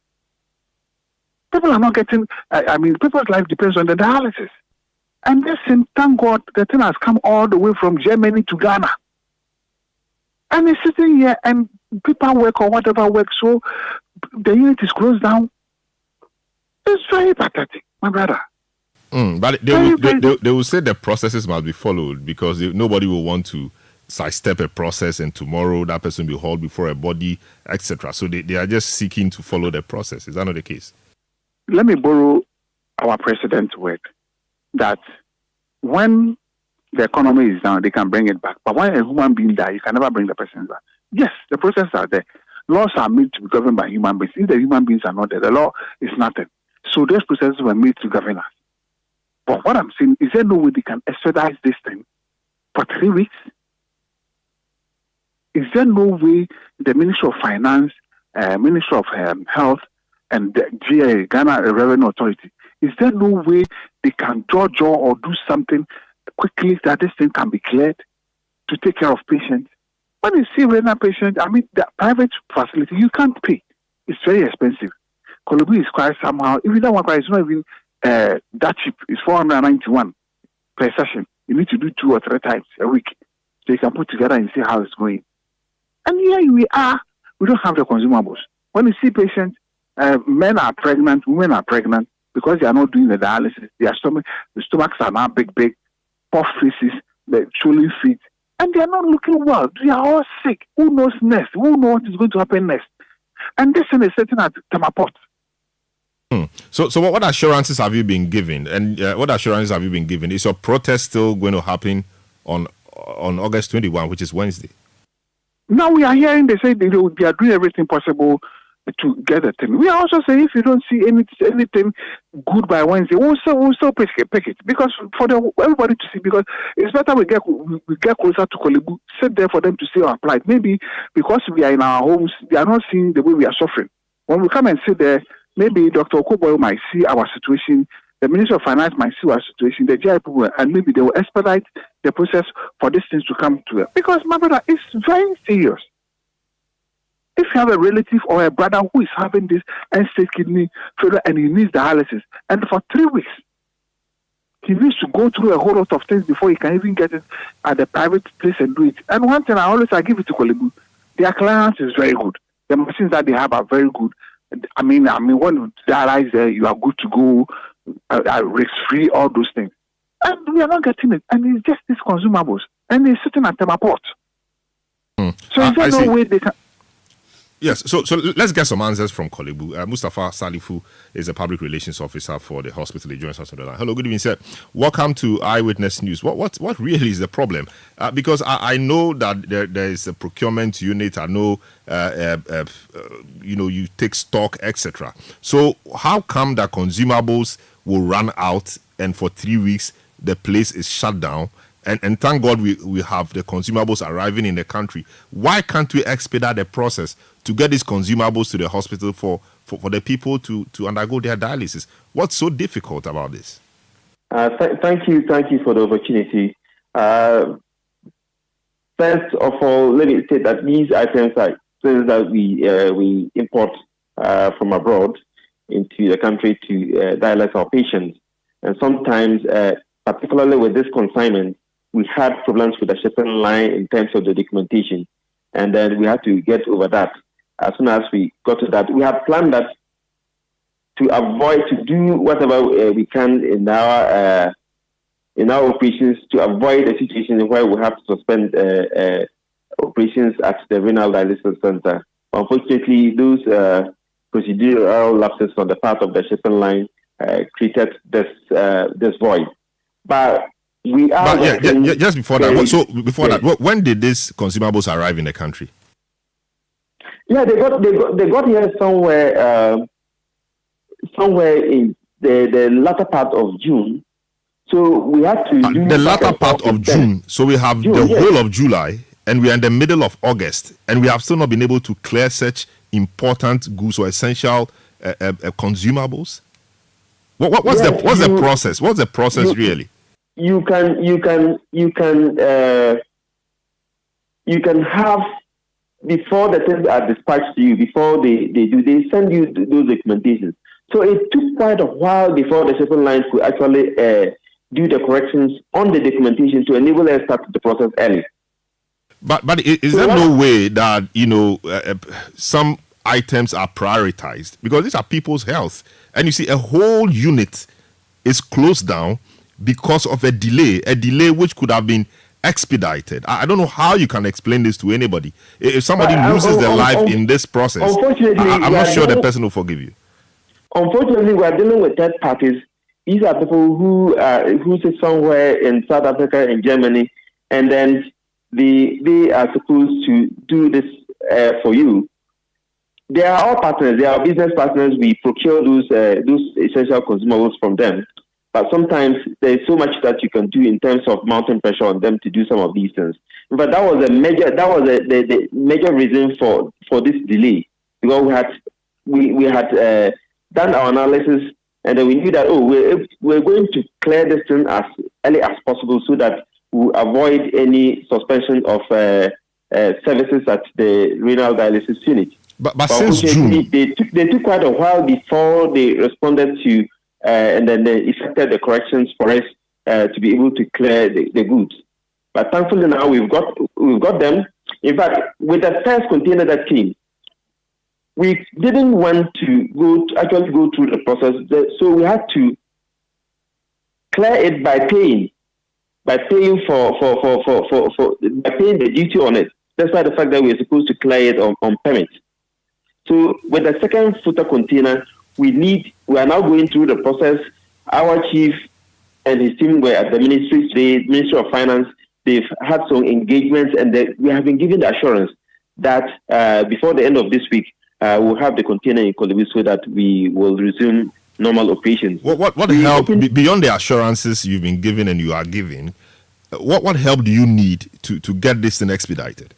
People are not getting, people's life depends on the dialysis. And listen, thank God, the thing has come all the way from Germany to Ghana. And it's sitting here and people work or whatever work, so the unit is closed down. It's very pathetic, my brother. But they will say the processes must be followed because nobody will want to sidestep a process and tomorrow that person will be hauled before a body, etc. So they are just seeking to follow the process. Is that not the case? Let me borrow our president's word that when the economy is down, they can bring it back. But when a human being dies, you can never bring the person back. Yes, the processes are there. Laws are made to be governed by human beings. If the human beings are not there, the law is nothing. So those processes were made to govern us. But what I'm saying, is there no way they can expedite this thing for 3 weeks? Is there no way the Ministry of Finance, Ministry of Health, and the GA, Ghana Revenue Authority, is there no way they can draw or do something quickly that this thing can be cleared to take care of patients? When you see renal patients, I mean, the private facility, you can't pay. It's very expensive. Kolobu is quite somehow, even that one price is not even that cheap. It's 491 per session. You need to do 2 or 3 times a week. So you can put together and see how it's going. And here we are, we don't have the consumables. When you see patients, men are pregnant, women are pregnant because they are not doing the dialysis. The stomachs are now big, puff faces, the swollen feet, and they are not looking well. They are all sick. Who knows next? Who knows what is going to happen next? And this thing is sitting at Tamaport. So what assurances have you been given? And what assurances have you been given? Is your protest still going to happen on August 21, which is Wednesday? Now we are hearing they say they are doing everything possible to get the thing. We are also saying if you don't see anything good by Wednesday, we'll still pick it because for everybody to see. Because it's better we get closer to Kolebu, sit there for them to see our plight. Maybe because we are in our homes, they are not seeing the way we are suffering. When we come and sit there, maybe Dr. Okoboyo might see our situation. The Minister of Finance might see our situation, the GI people, and maybe they will expedite the process for these things to come to it. Because, my brother, it's very serious. If you have a relative or a brother who is having this end-stage kidney failure and he needs dialysis, and for 3 weeks, he needs to go through a whole lot of things before he can even get it at the private place and do it. And one thing I give it to Kolebu, their clearance is very good. The machines that they have are very good. I mean, when you dialyze there, you are good to go. Risk-free, all those things. And we are not getting it. And it's just these consumables. And it's sitting at Temaport. So is there no way they can... Yes, so let's get some answers from Kolebu. Mustafa Salifu is a public relations officer for the hospital. He joins us on the line. Hello, good evening, sir. Welcome to Eyewitness News. What really is the problem? Because I know that there is a procurement unit. I know, you take stock, etc. So how come that consumables will run out and for 3 weeks the place is shut down? And thank God we have the consumables arriving in the country. Why can't we expedite the process to get these consumables to the hospital for the people to undergo their dialysis? What's so difficult about this? Thank you for the opportunity. First of all, let me say that these items are things that we import from abroad into the country to dialyze our patients. And sometimes, particularly with this consignment, we had problems with the shipping line in terms of the documentation. And then we had to get over that. As soon as we got to that, we had planned that to do whatever we can in our operations to avoid a situation where we have to suspend operations at the renal dialysis center. Unfortunately, those procedural lapses on the part of the shipping line created this void. But we are. Just before that. When did these consumables arrive in the country? Yeah, they got here somewhere in the latter part of June. So we had to do the latter part of June. So we have the whole of July, and we are in the middle of August, and we have still not been able to clear such important goods or essential consumables. What's the process? What's the process really? You can have, before the things are dispatched to you, before they send you those documentations. So it took quite a while before the shipping lines could actually do the corrections on the documentation to enable us to start the process early. But is there no way that some items are prioritized, because these are people's health, and you see a whole unit is closed down because of a delay which could have been expedited? I don't know how you can explain this to anybody. If somebody loses their life in this process, I'm not sure the person will forgive you. Unfortunately, we are dealing with third parties. These are people who sit somewhere in South Africa and Germany, and then they are supposed to do this for you. They are all partners. They are business partners. We procure those essential consumables from them. But sometimes there is so much that you can do in terms of mounting pressure on them to do some of these things. But that was the major reason for this delay, because we had done our analysis, and then we knew that we're going to clear this thing as early as possible so that we avoid any suspension of services at the renal dialysis unit. But since June, they took quite a while before they responded to, and then they effected the corrections for us to be able to clear the goods. But thankfully now we've got them. In fact, with the first container that came, we didn't want to go through the process, so we had to clear it by paying the duty on it. Despite the fact that we are supposed to clear it on permit. So with the second footer container, we are now going through the process. Our chief and his team were at the ministry today, Ministry of Finance. They've had some engagements, and we have been given the assurance that before the end of this week, we'll have the container in Kolebu so that we will resume normal operations. What help, beyond the assurances you've been given and you are giving, what help do you need to get this thing expedited?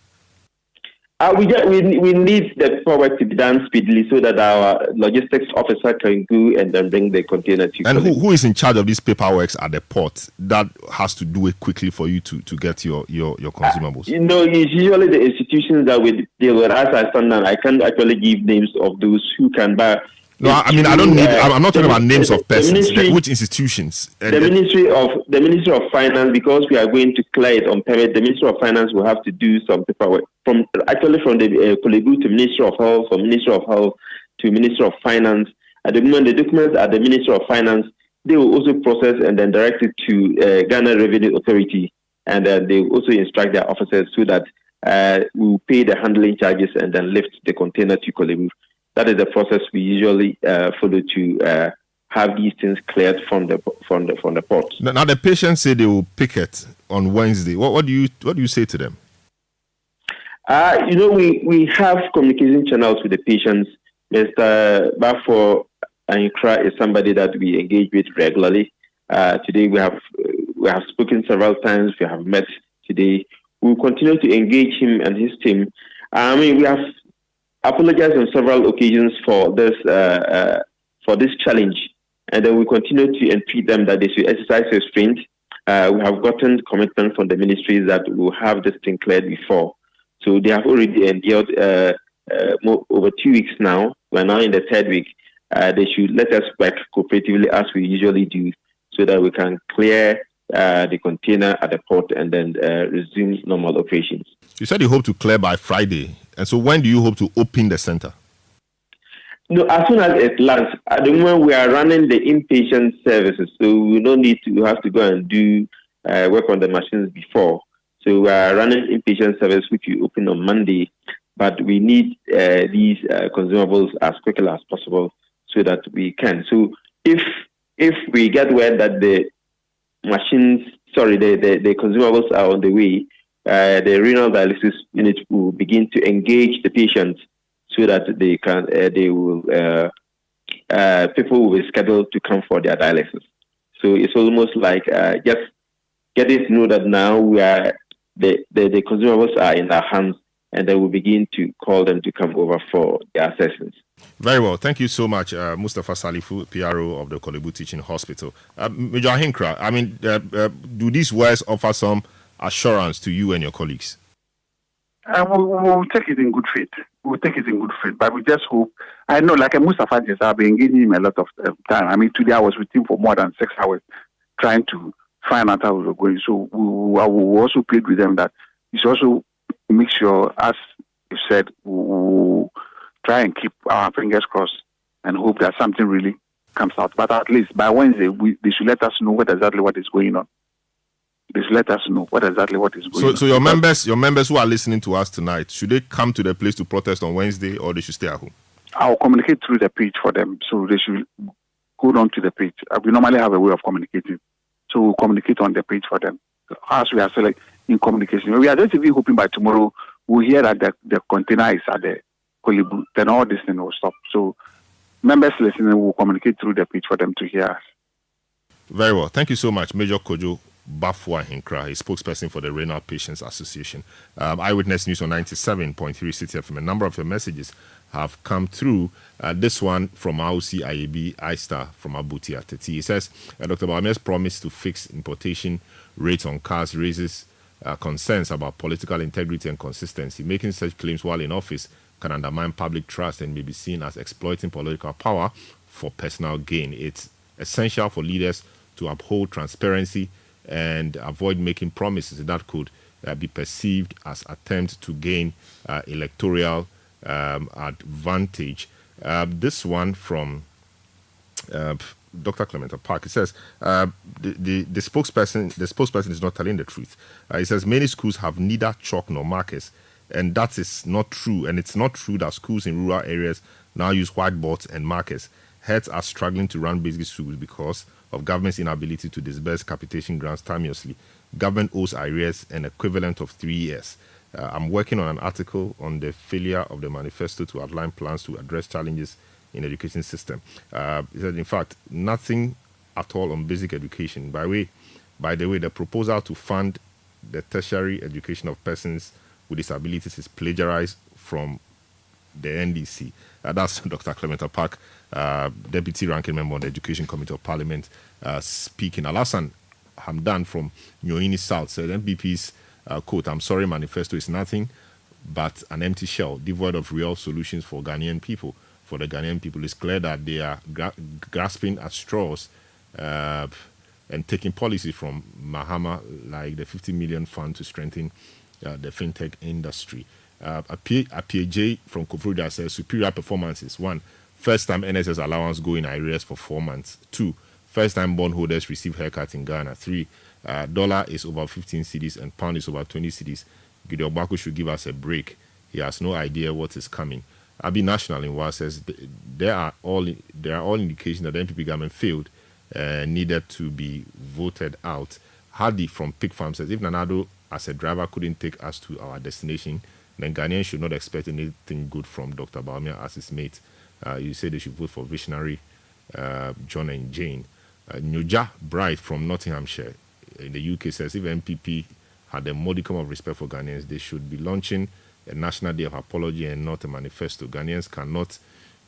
We need the work to be done speedily so that our logistics officer can go and then bring the container to. And who is in charge of these paperwork at the port that has to do it quickly for you to get your consumables? It's usually the institutions that we deal with. As I stand now, I can't actually give names of those who can buy. No, I mean, I'm not talking about names of persons. Which institutions? The Ministry of Finance, because we are going to clear it on permit. The Ministry of Finance will have to do some paperwork from the Kolebu to Ministry of Health, from Ministry of Health to Ministry of Finance. At the moment, the documents at the Ministry of Finance, they will also process and then direct it to Ghana Revenue Authority, and they will also instruct their officers so that we will pay the handling charges and then lift the container to Kolebu. That is the process we usually follow to have these things cleared from the port. Now the patients say they will pick it on Wednesday. What do you say to them? We have communication channels with the patients. Mr. Bafo Ankra is somebody that we engage with regularly. Today we have spoken several times. We have met today. We will continue to engage him and his team. We have apologized on several occasions for this challenge, and then we continue to entreat them that they should exercise restraint. We have gotten commitment from the ministries that we will have this thing cleared before. So they have already endured over 2 weeks now. We're now in the third week. They should let us work cooperatively as we usually do so that we can clear the container at the port and then resume normal operations. You said you hope to clear by Friday. And so when do you hope to open the center? No, as soon as it lands. At the moment, we are running the inpatient services, so we don't need to have to go and do work on the machines before. So we are running inpatient service, which we open on Monday, but we need these consumables as quickly as possible so that we can. So if we get word that the consumables are on the way, the renal dialysis unit will begin to engage the patients so that people will be scheduled to come for their dialysis. So it's almost like just getting to know that now the consumables are in our hands, and then we'll begin to call them to come over for their assessments. Very well. Thank you so much, Mustafa Salifu, PRO of the Kolebu Teaching Hospital. Major Hinkra, do these words offer some assurance to you and your colleagues? We'll take it in good faith. But we just hope. I know, like Mustafa just, I've been engaging him a lot of time. Today I was with him for more than 6 hours trying to find out how we were going. So I will also plead with them that we should also make sure, as you said, we'll try and keep our fingers crossed and hope that something really comes out. But at least by Wednesday, they should let us know what is going on. They should let us know what is going on. So your members who are listening to us tonight, should they come to the place to protest on Wednesday, or they should stay at home? I'll communicate through the page for them, so they should go down to the page. We normally have a way of communicating, so we'll communicate on the page for them. As we are still in communication, we are just even hoping by tomorrow we'll hear that the container is at the Kolebu, then all this thing will stop. So members listening will communicate through the page for them to hear us. Very well. Thank you so much, Major Kojo Bafwa Hinkra, a spokesperson for the Renal Patients Association. Eyewitness News on 97.3 Citi FM. A number of your messages have come through. This one from Ausi IAB Aistar from Abuti Ateti. He says, Dr. Bawumia's promise to fix importation rates on cars raises concerns about political integrity and consistency. Making such claims while in office can undermine public trust and may be seen as exploiting political power for personal gain. It's essential for leaders to uphold transparency and avoid making promises that could be perceived as attempts to gain electoral advantage. This one from Dr. Clement Park. It says the spokesperson is not telling the truth. He says many schools have neither chalk nor markers, and that is not true. And it's not true that schools in rural areas now use whiteboards and markers. Heads are struggling to run basic schools because of government's inability to disburse capitation grants timeously. Government owes arrears an equivalent of 3 years. I'm working on an article on the failure of the manifesto to outline plans to address challenges in the education system. He said, in fact, nothing at all on basic education. By the way, the proposal to fund the tertiary education of persons with disabilities is plagiarized from the NDC. That's Dr. Clement Park, Deputy Ranking Member on the Education Committee of Parliament, speaking. Alasan Hamdan from Nyoini South said MPP's quote, "I'm sorry, manifesto is nothing but an empty shell, devoid of real solutions for Ghanaian people. For the Ghanaian people, it's clear that they are grasping at straws and taking policy from Mahama, like the 50 million fund to strengthen the fintech industry." APJ from Kofruda says superior performances. 1. First time NSS allowance go in arrears for 4 months. 2. First time bondholders receive haircut in Ghana. 3. Dollar is over 15 cedis and pound is over 20 cedis. Gideon Boako should give us a break. He has no idea what is coming. Abi National in Wa says there are all indications that the NPP government failed, needed to be voted out. Hardy from Pig Farm says if Nanado as a driver couldn't take us to our destination, then Ghanaians should not expect anything good from Dr. Bawumia as his mate. You say they should vote for visionary John and Jane. Nyoja Bright from Nottinghamshire in the UK says if MPP had a modicum of respect for Ghanaians, they should be launching a National Day of Apology and not a manifesto. Ghanaians cannot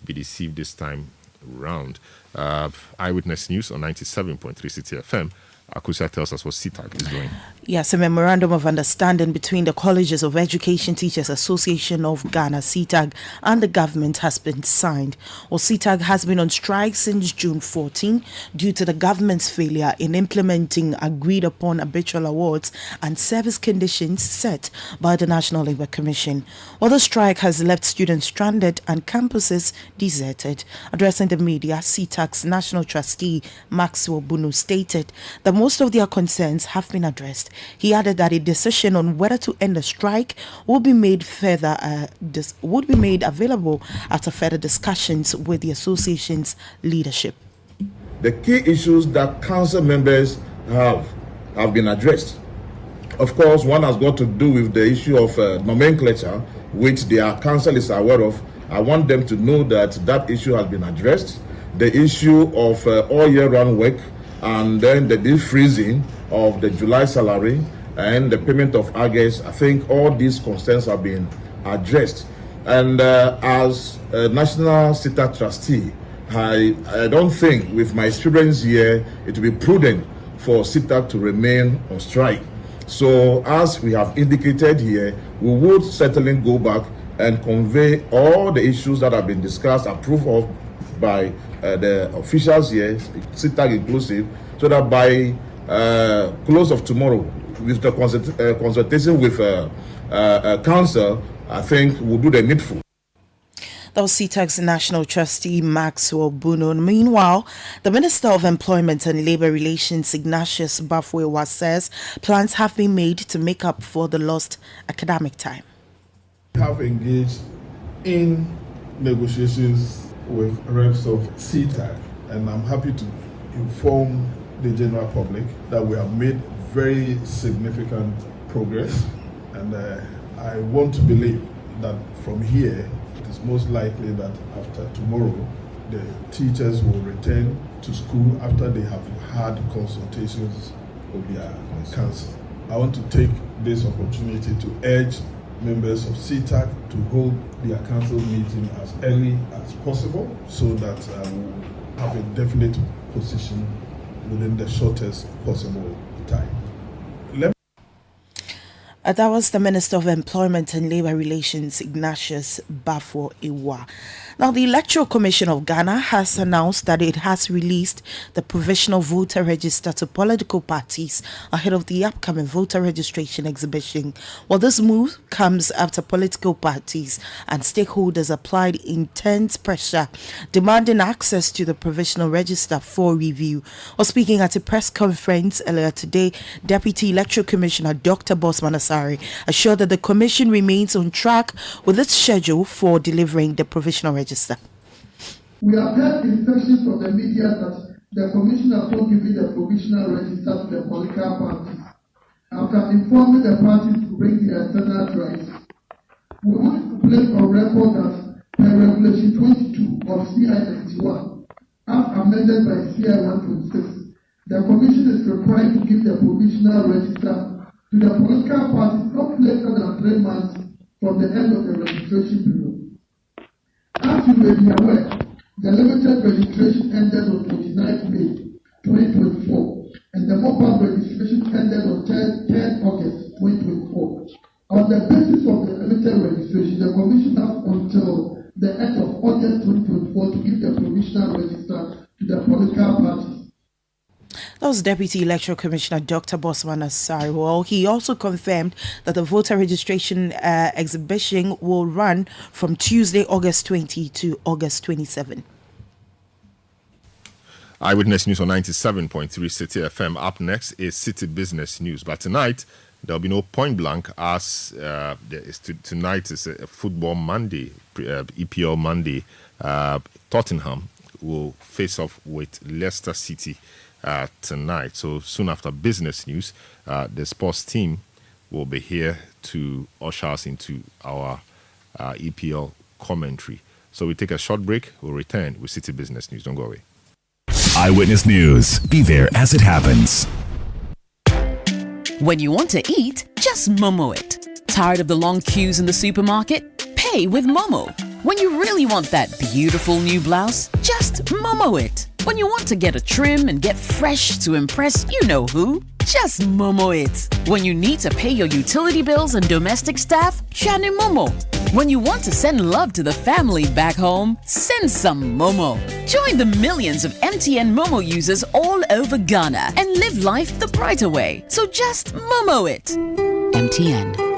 be deceived this time round. Eyewitness News on 97.3 Citi FM. Akusia tells us what CTAG is doing. Yes, a memorandum of understanding between the Colleges of Education Teachers Association of Ghana, CTAG, and the government has been signed. Well, CTAG has been on strike since June 14 due to the government's failure in implementing agreed upon arbitral awards and service conditions set by the National Labour Commission. Well, the strike has left students stranded and campuses deserted. Addressing the media, CTAG's national trustee, Maxwell Bunu, stated that most of their concerns have been addressed. He added that a decision on whether to end the strike will be made available after further discussions with the association's leadership. The key issues that council members have been addressed. Of course, one has got to do with the issue of nomenclature, which their council is aware of. I want them to know that that issue has been addressed. The issue of all year round work, and then the defreezing of the July salary and the payment of August. I think all these concerns have been addressed. And as a national CTAG trustee, I don't think, with my experience here, it will be prudent for CTAG to remain on strike. So as we have indicated here, we would certainly go back and convey all the issues that have been discussed, approved of by the officials here, CTAG inclusive, so that by close of tomorrow, with the consultation with council, I think we'll do the needful. That was CTAG's national trustee, Maxwell Bunu. Meanwhile, the Minister of Employment and Labour Relations, Ignatius Bafwewa, says plans have been made to make up for the lost academic time. We have engaged in negotiations with reps of CTAG, and I'm happy to inform the general public that we have made very significant progress, and I want to believe that from here it is most likely that after tomorrow the teachers will return to school after they have had consultations Obia Council. I want to take this opportunity to urge members of CTAC to hold their council meeting as early as possible so that we'll have a definite position within the shortest possible time. That was the Minister of Employment and Labour Relations, Ignatius Bafo Iwa. Now, the Electoral Commission of Ghana has announced that it has released the provisional voter register to political parties ahead of the upcoming voter registration exhibition. Well, this move comes after political parties and stakeholders applied intense pressure demanding access to the provisional register for review. While speaking at a press conference earlier today, Deputy Electoral Commissioner Dr. Bosman Asare assured that the Commission remains on track with its schedule for delivering the provisional register. We have heard instructions from the media that the Commission has not given the provisional register to the political parties. After informing the parties to bring their internal drives, we want to place on record that per Regulation 22 of CI 91, as amended by CI 126, the Commission is required to give the provisional register to the political parties not later than 3 months from the end of the registration period. As you may be aware, the limited registration ended on 29th May 2024, and the mobile registration ended on 10 August 2024. On the basis of the limited registration, the Commission has until the end of August 2024 to give the provisional register to the political parties. That was Deputy Electoral Commissioner Dr. Bosman Asare. Well, he also confirmed that the voter registration exhibition will run from Tuesday, August 20 to August 27. Eyewitness News on 97.3 Citi FM. Up next is City Business News. But tonight, there'll be no point blank as tonight is a football Monday, EPL Monday. Tottenham will face off with Leicester City tonight. So soon after business news, the sports team will be here to usher us into our EPL commentary. So we take a short break. We'll return with City Business News. Don't go away. Eyewitness News. Be there as it happens. When you want to eat, just Momo it. Tired of the long queues in the supermarket? Pay with Momo. When you really want that beautiful new blouse, just Momo it. When you want to get a trim and get fresh to impress you know who, just Momo it. When you need to pay your utility bills and domestic staff, Shani Momo. When you want to send love to the family back home, send some Momo. Join the millions of MTN Momo users all over Ghana and live life the brighter way. So just Momo it. MTN.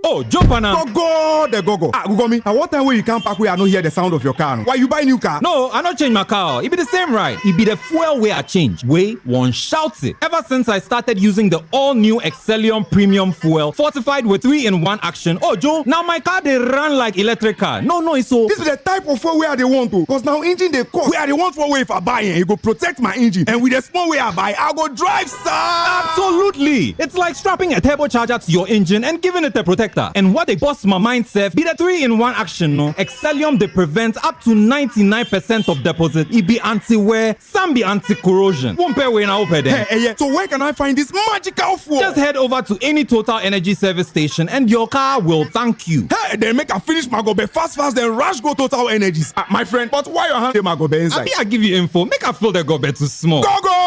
Oh, jump on now. Go. Google me. And what time when you come back where I don't hear the sound of your car? Why you buy new car? No, I not change my car. It be the same ride. It be the fuel way I change. Way one shouts it. Ever since I started using the all-new Excellium Premium Fuel, fortified with 3-in-1 action. Oh, Joe, now my car they run like electric car. No, it's so. This is the type of fuel where they want to. Cause now engine they cost. Where they want for way if I buy it, it go protect my engine. And with the small way I buy, I go drive, sir. Absolutely. It's like strapping a turbocharger to your engine and giving it a protector. And what they bust my mind self be the 3-in-1 action, no? Excellium they prevent up to 99% of deposit. It be anti-wear, some be anti-corrosion. Won't pay when I open them. Hey, so where can I find this magical fuel? Just head over to any Total Energy service station and your car will thank you. Hey, then make a finish my gobe fast, then rush go Total Energies. My friend, but why your hand my gobe inside? I give you info. Make a fill the gobe too small. Go.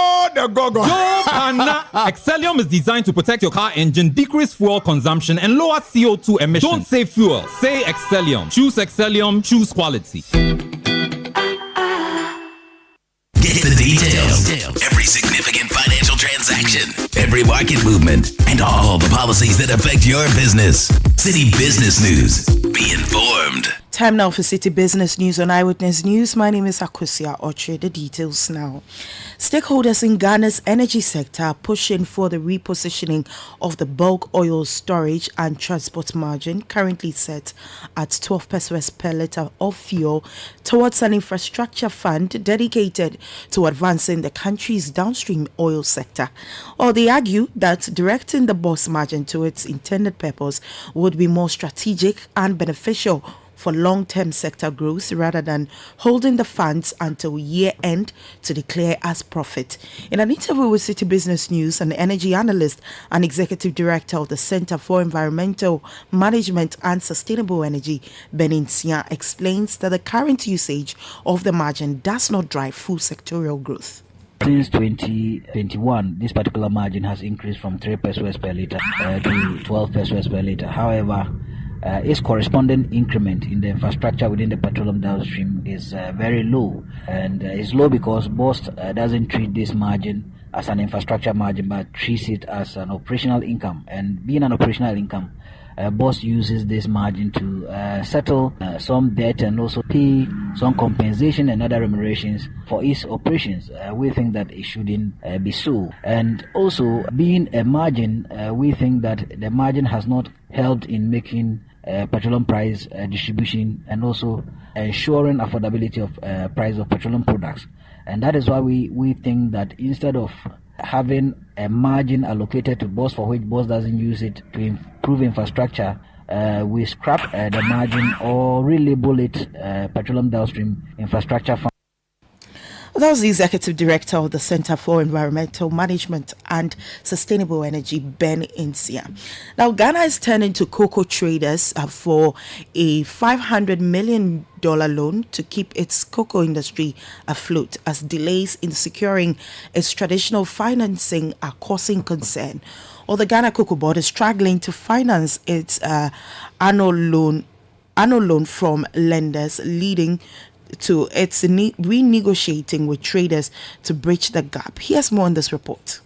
Excellium is designed to protect your car engine, decrease fuel consumption, and lower CO2 emissions. Don't say fuel, say Excellium. Choose Excellium, choose quality. Get the details. Every significant financial transaction, every market movement, and all the policies that affect your business. City Business News. Be informed. Time now for City Business News on Eyewitness News. My name is Akusia Oche. The details now. Stakeholders in Ghana's energy sector are pushing for the repositioning of the bulk oil storage and transport margin, currently set at 12 pesos per litre of fuel, towards an infrastructure fund dedicated to advancing the country's downstream oil sector. Or they argue that directing the bulk margin to its intended purpose would be more strategic and beneficial for long-term sector growth rather than holding the funds until year-end to declare as profit. In an interview with Citi Business News, an energy analyst and executive director of the Center for Environmental Management and Sustainable Energy, Benin Sia, explains that the current usage of the margin does not drive full sectorial growth. Since 2021, this particular margin has increased from 3 pesos per litre to 12 pesos per litre. However, its corresponding increment in the infrastructure within the petroleum downstream is very low. And it's low because BOST doesn't treat this margin as an infrastructure margin, but treats it as an operational income. And being an operational income, BOST uses this margin to settle some debt and also pay some compensation and other remunerations for its operations. We think that it shouldn't be so. And also, being a margin, we think that the margin has not helped in making petroleum price distribution and also ensuring affordability of price of petroleum products. And that is why we think that instead of having a margin allocated to BOST for which BOST doesn't use it to improve infrastructure, we scrap the margin or relabel it petroleum downstream infrastructure fund. That was the executive director of the Center for Environmental Management and Sustainable Energy, Ben Insia. Now, Ghana is turning to cocoa traders for a $500 million loan to keep its cocoa industry afloat, as delays in securing its traditional financing are causing concern. Or the Ghana Cocoa Board is struggling to finance its annual loan from lenders, leading to its renegotiating with traders to bridge the gap. Here's more on this report.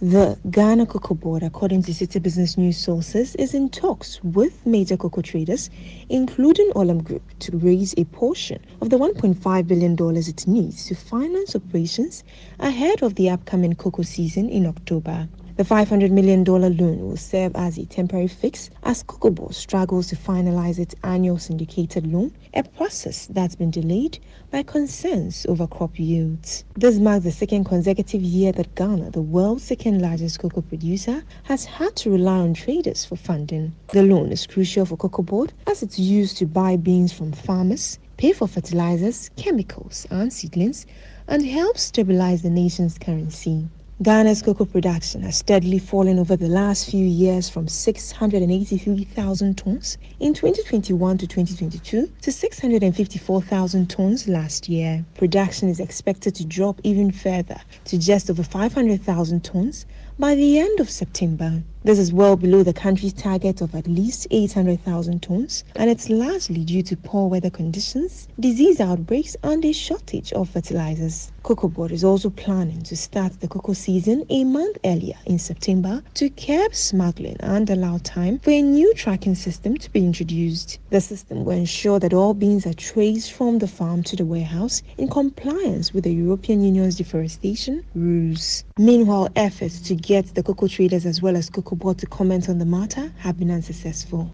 The Ghana Cocoa Board, according to Citi Business News sources, is in talks with major cocoa traders, including Olam Group, to raise a portion of the $1.5 billion it needs to finance operations ahead of the upcoming cocoa season in October. The $500 million loan will serve as a temporary fix as Cocoa Board struggles to finalize its annual syndicated loan, a process that's been delayed by concerns over crop yields. This marks the second consecutive year that Ghana, the world's second largest cocoa producer, has had to rely on traders for funding. The loan is crucial for Cocoa Board as it's used to buy beans from farmers, pay for fertilizers, chemicals, and seedlings, and help stabilize the nation's currency. Ghana's cocoa production has steadily fallen over the last few years from 683,000 tons in 2021 to 2022 to 654,000 tons last year. Production is expected to drop even further to just over 500,000 tons by the end of September. This is well below the country's target of at least 800,000 tons, and it's largely due to poor weather conditions, disease outbreaks, and a shortage of fertilizers. Cocoa Board is also planning to start the cocoa season a month earlier in September to curb smuggling and allow time for a new tracking system to be introduced. The system will ensure that all beans are traced from the farm to the warehouse in compliance with the European Union's deforestation rules. Meanwhile, efforts to get the cocoa traders as well as Cocoa Board to comment on the matter have been unsuccessful.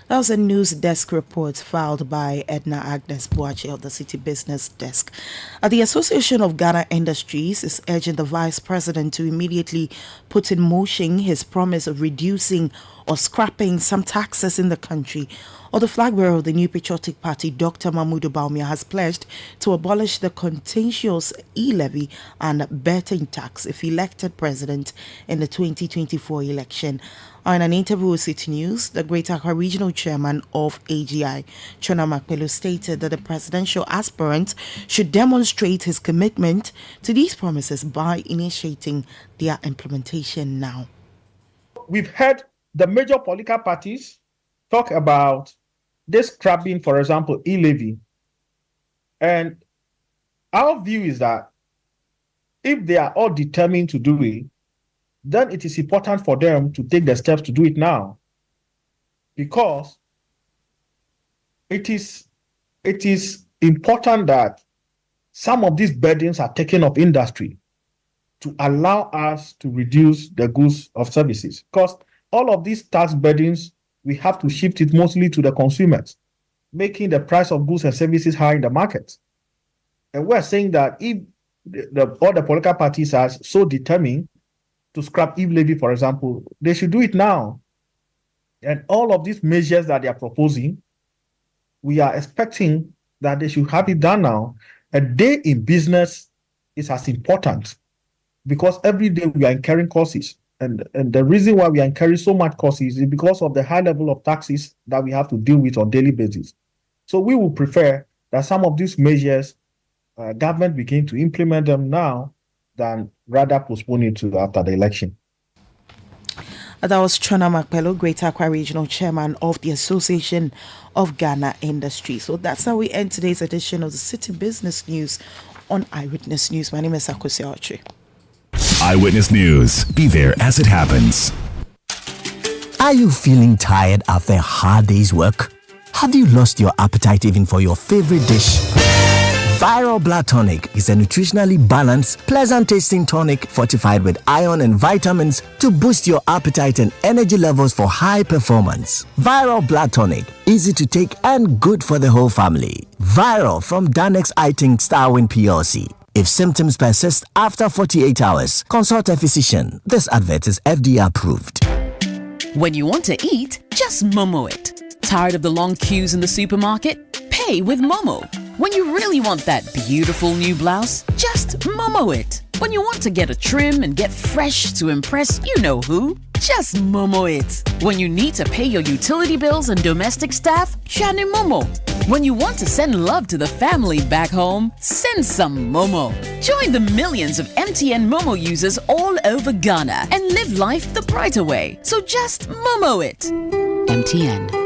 That was a news desk report filed by Edna Agnes Boache of the Citi Business Desk. The Association of Ghana Industries is urging the Vice President to immediately put in motion his promise of reducing or scrapping some taxes in the country. Or the flag bearer of the New Patriotic Party, Dr. Mahmoud Bawumia, has pledged to abolish the contentious e-levy and betting tax if elected president in the 2024 election. In an interview with Citi News, the Greater Accra Regional Chairman of AGI, Chona Makpelu, stated that the presidential aspirant should demonstrate his commitment to these promises by initiating their implementation now. We've heard the major political parties talk about this scrapping, for example, e-levy. And our view is that if they are all determined to do it, then it is important for them to take the steps to do it now, because it is important that some of these burdens are taken off industry to allow us to reduce the goods of services, because all of these tax burdens, we have to shift it mostly to the consumers, making the price of goods and services high in the market. And we're saying that if all the political parties are so determined to scrap e-levy, for example, they should do it now. And all of these measures that they are proposing we are expecting that they should have it done now. A day in business is as important because every day we are incurring costs. And the reason why we are incurring so much costs is because of the high level of taxes that we have to deal with on daily basis. So we would prefer that some of these measures, government begin to implement them now than rather postpone it to after the election. That was Chona Makpelo, Greater Accra Regional Chairman of the Association of Ghana Industry. So that's how we end today's edition of the City Business News on Eyewitness News. My name is Akosi Autry. Eyewitness News. Be there as it happens. Are you feeling tired after a hard day's work? Have you lost your appetite even for your favorite dish? Viral Blood Tonic is a nutritionally balanced, pleasant-tasting tonic fortified with iron and vitamins to boost your appetite and energy levels for high performance. Viral Blood Tonic, easy to take and good for the whole family. Viral from Danex Iting Starwin PLC. If symptoms persist after 48 hours, consult a physician. This advert is FDA approved. When you want to eat, just Momo it. Tired of the long queues in the supermarket? Pay with Momo. When you really want that beautiful new blouse, just Momo it. When you want to get a trim and get fresh to impress you know who, just Momo it. When you need to pay your utility bills and domestic staff, Shani Momo. When you want to send love to the family back home, send some Momo. Join the millions of MTN Momo users all over Ghana and live life the brighter way. So just Momo it. MTN.